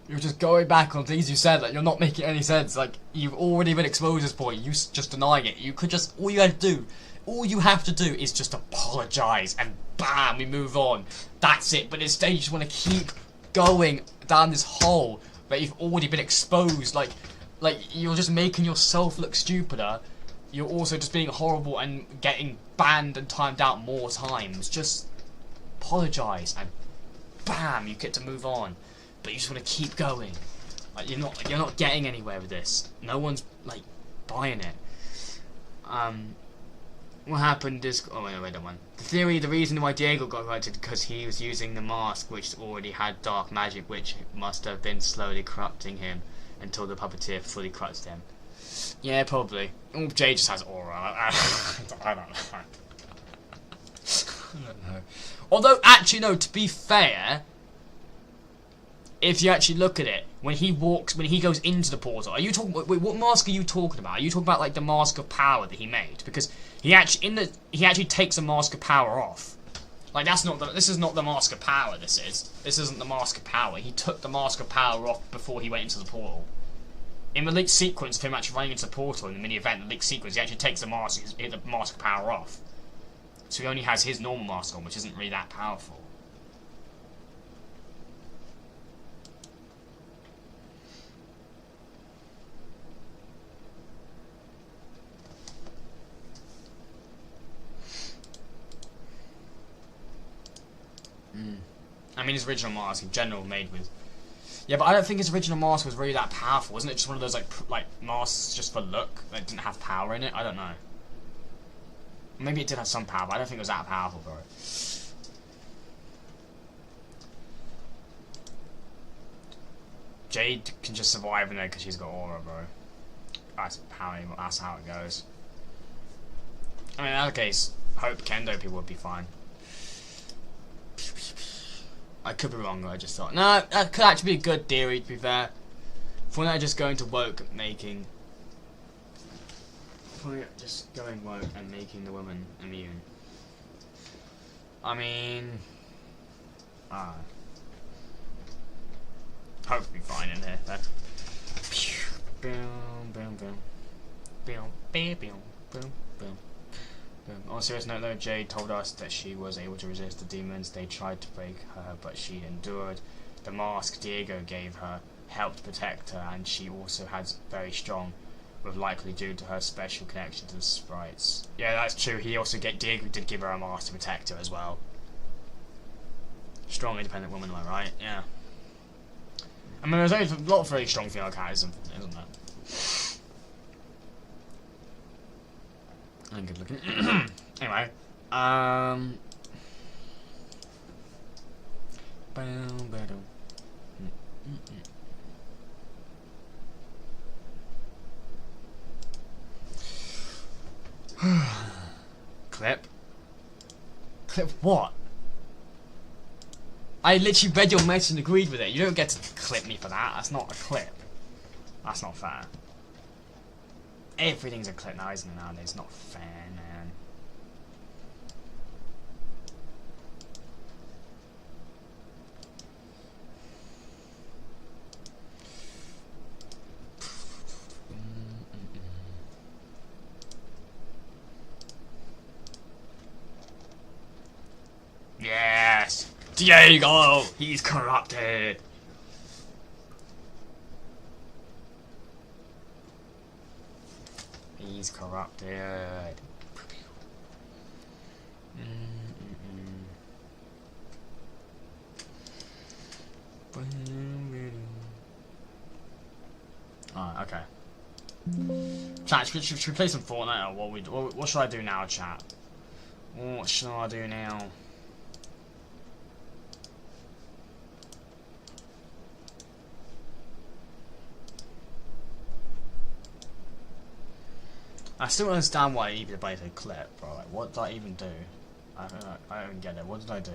you're just going back on things you said. Like, you're not making any sense. Like, you've already been exposed at this point. You just denying it. You could just, all you have to do is just apologise, and bam, we move on. That's it. But instead, you just want to keep going down this hole that you've already been exposed. Like you're just making yourself look stupider. You're also just being horrible and getting banned and timed out more times. Just apologise and bam, you get to move on. But you just want to keep going. Like you're not getting anywhere with this. No one's like buying it. What happened is... Oh, wait, that one. The reason why Diego got corrupted because he was using the mask which already had dark magic, which must have been slowly corrupting him until the puppeteer fully corrupted him. Yeah, probably. Oh, Jay just has aura. I don't know. don't know. Although, actually, no, to be fair, if you actually look at it, when he goes into the portal, are you talking, wait, what mask are you talking about? Are you talking about, like, the Mask of Power that he made? Because he actually takes the Mask of Power off. Like, this is not the Mask of Power, this isn't the Mask of Power. He took the Mask of Power off before he went into the portal. In the leaked sequence of him actually running into the portal in the mini-event, the leaked sequence, he actually takes the Mask of Power off. So he only has his normal mask on, which isn't really that powerful. I mean, his original mask in general made with... Yeah, but I don't think his original mask was really that powerful. Wasn't it just one of those, like masks just for look that didn't have power in it? I don't know. Maybe it did have some power, but I don't think it was that powerful, bro. Jade can just survive in there because she's got aura, bro. That's how it goes. I mean, in that case, Hope Kendo people would be fine. I could be wrong, I just thought. No, that could actually be a good theory, to be fair. FORTNITE just going to woke making... FORTNITE just going woke and making the woman immune. I mean... Hope to be fine in here, then. Boom, boom, boom. Boom, boom, boom, boom, boom. On a serious note though, Jade told us that she was able to resist the demons. They tried to break her, but she endured. The mask Diego gave her helped protect her, and she also had very strong, was likely due to her special connection to the sprites. Yeah, that's true. Diego did give her a mask to protect her as well. Strong, independent woman, am I right? Yeah. I mean, there's a lot of very strong female characters, isn't there? And good looking. Anyway, Clip? Clip what? I literally read your message and agreed with it. You don't get to clip me for that. That's not a clip. That's not fair. Everything's a clip now, isn't it, nowadays? It's not fair, man. Yes! Diego! He's corrupted! He's corrupted. Alright, okay. Chat, should we play some FORTNITE or what should I do now, chat? What should I do now? I still don't understand why I even played a clip, bro. Like, what did I even do? I don't even get it. What did I do?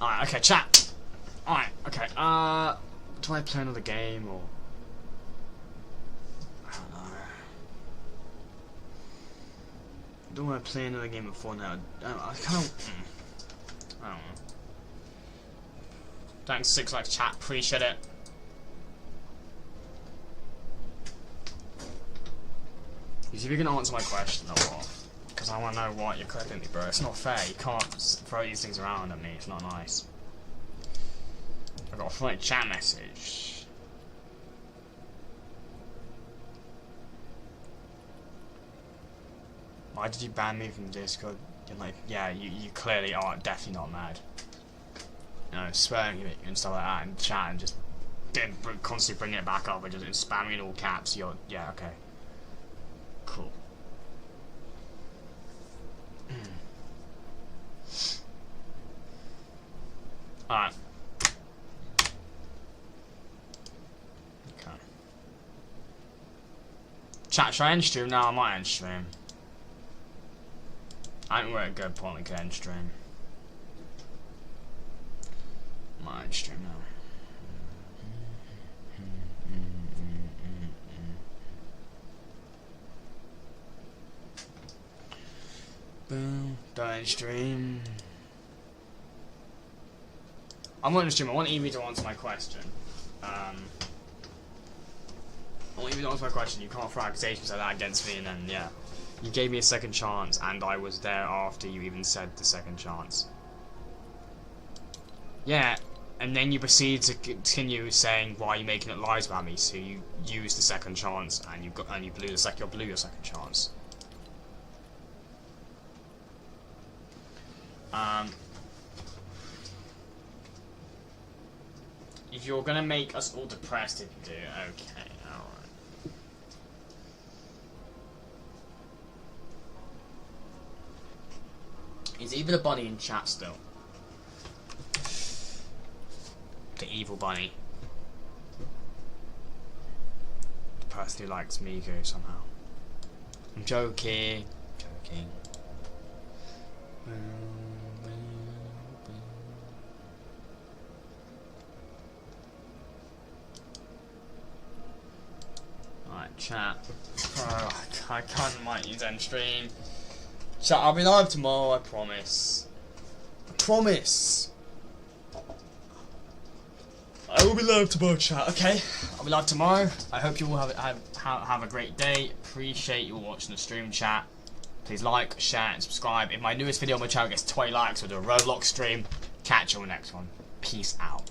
Alright, okay, chat. Alright, okay, do I play another game, or... I don't know. Do I play another game of FORTNITE? I kind of... I don't know. Thanks, 6 likes, chat. Appreciate it. If you can answer my question or what? Because I want to know what you're clipping me, bro. It's not fair. You can't throw these things around at me. It's not nice. I got a FORTNITE chat message. Why did you ban me from Discord? You're like, yeah, you clearly are definitely not mad. You know, swearing at you and stuff like that in chat and just constantly bringing it back up and just spamming in all caps. Yeah, okay. Cool. Alright. Okay. Chat, should I end stream now? I might end stream. I think we're at a good point we can end stream. Might end stream now. Boom, don't stream. I'm going to stream. I want Evie to answer my question. I want Evie to answer my question. You can't throw accusations like that against me, and then yeah, you gave me a second chance, and I was there after you even said the second chance. Yeah, and then you proceed to continue saying why are you making it lies about me. So you used the second chance, and you blew your second chance. If you're gonna make us all depressed if you do, okay, alright. Is even a bunny in chat still? The evil bunny. The person who likes Miku somehow. I'm joking. Joking. Alright, chat. Oh, I can't might use end stream. Chat, I'll be live tomorrow, I promise. I promise. I will be live tomorrow, chat, okay? I'll be live tomorrow. I hope you all have a great day. Appreciate you all watching the stream, chat. Please like, share, and subscribe. If my newest video on my channel gets 20 likes, we'll do a Roblox stream. Catch you on the next one. Peace out.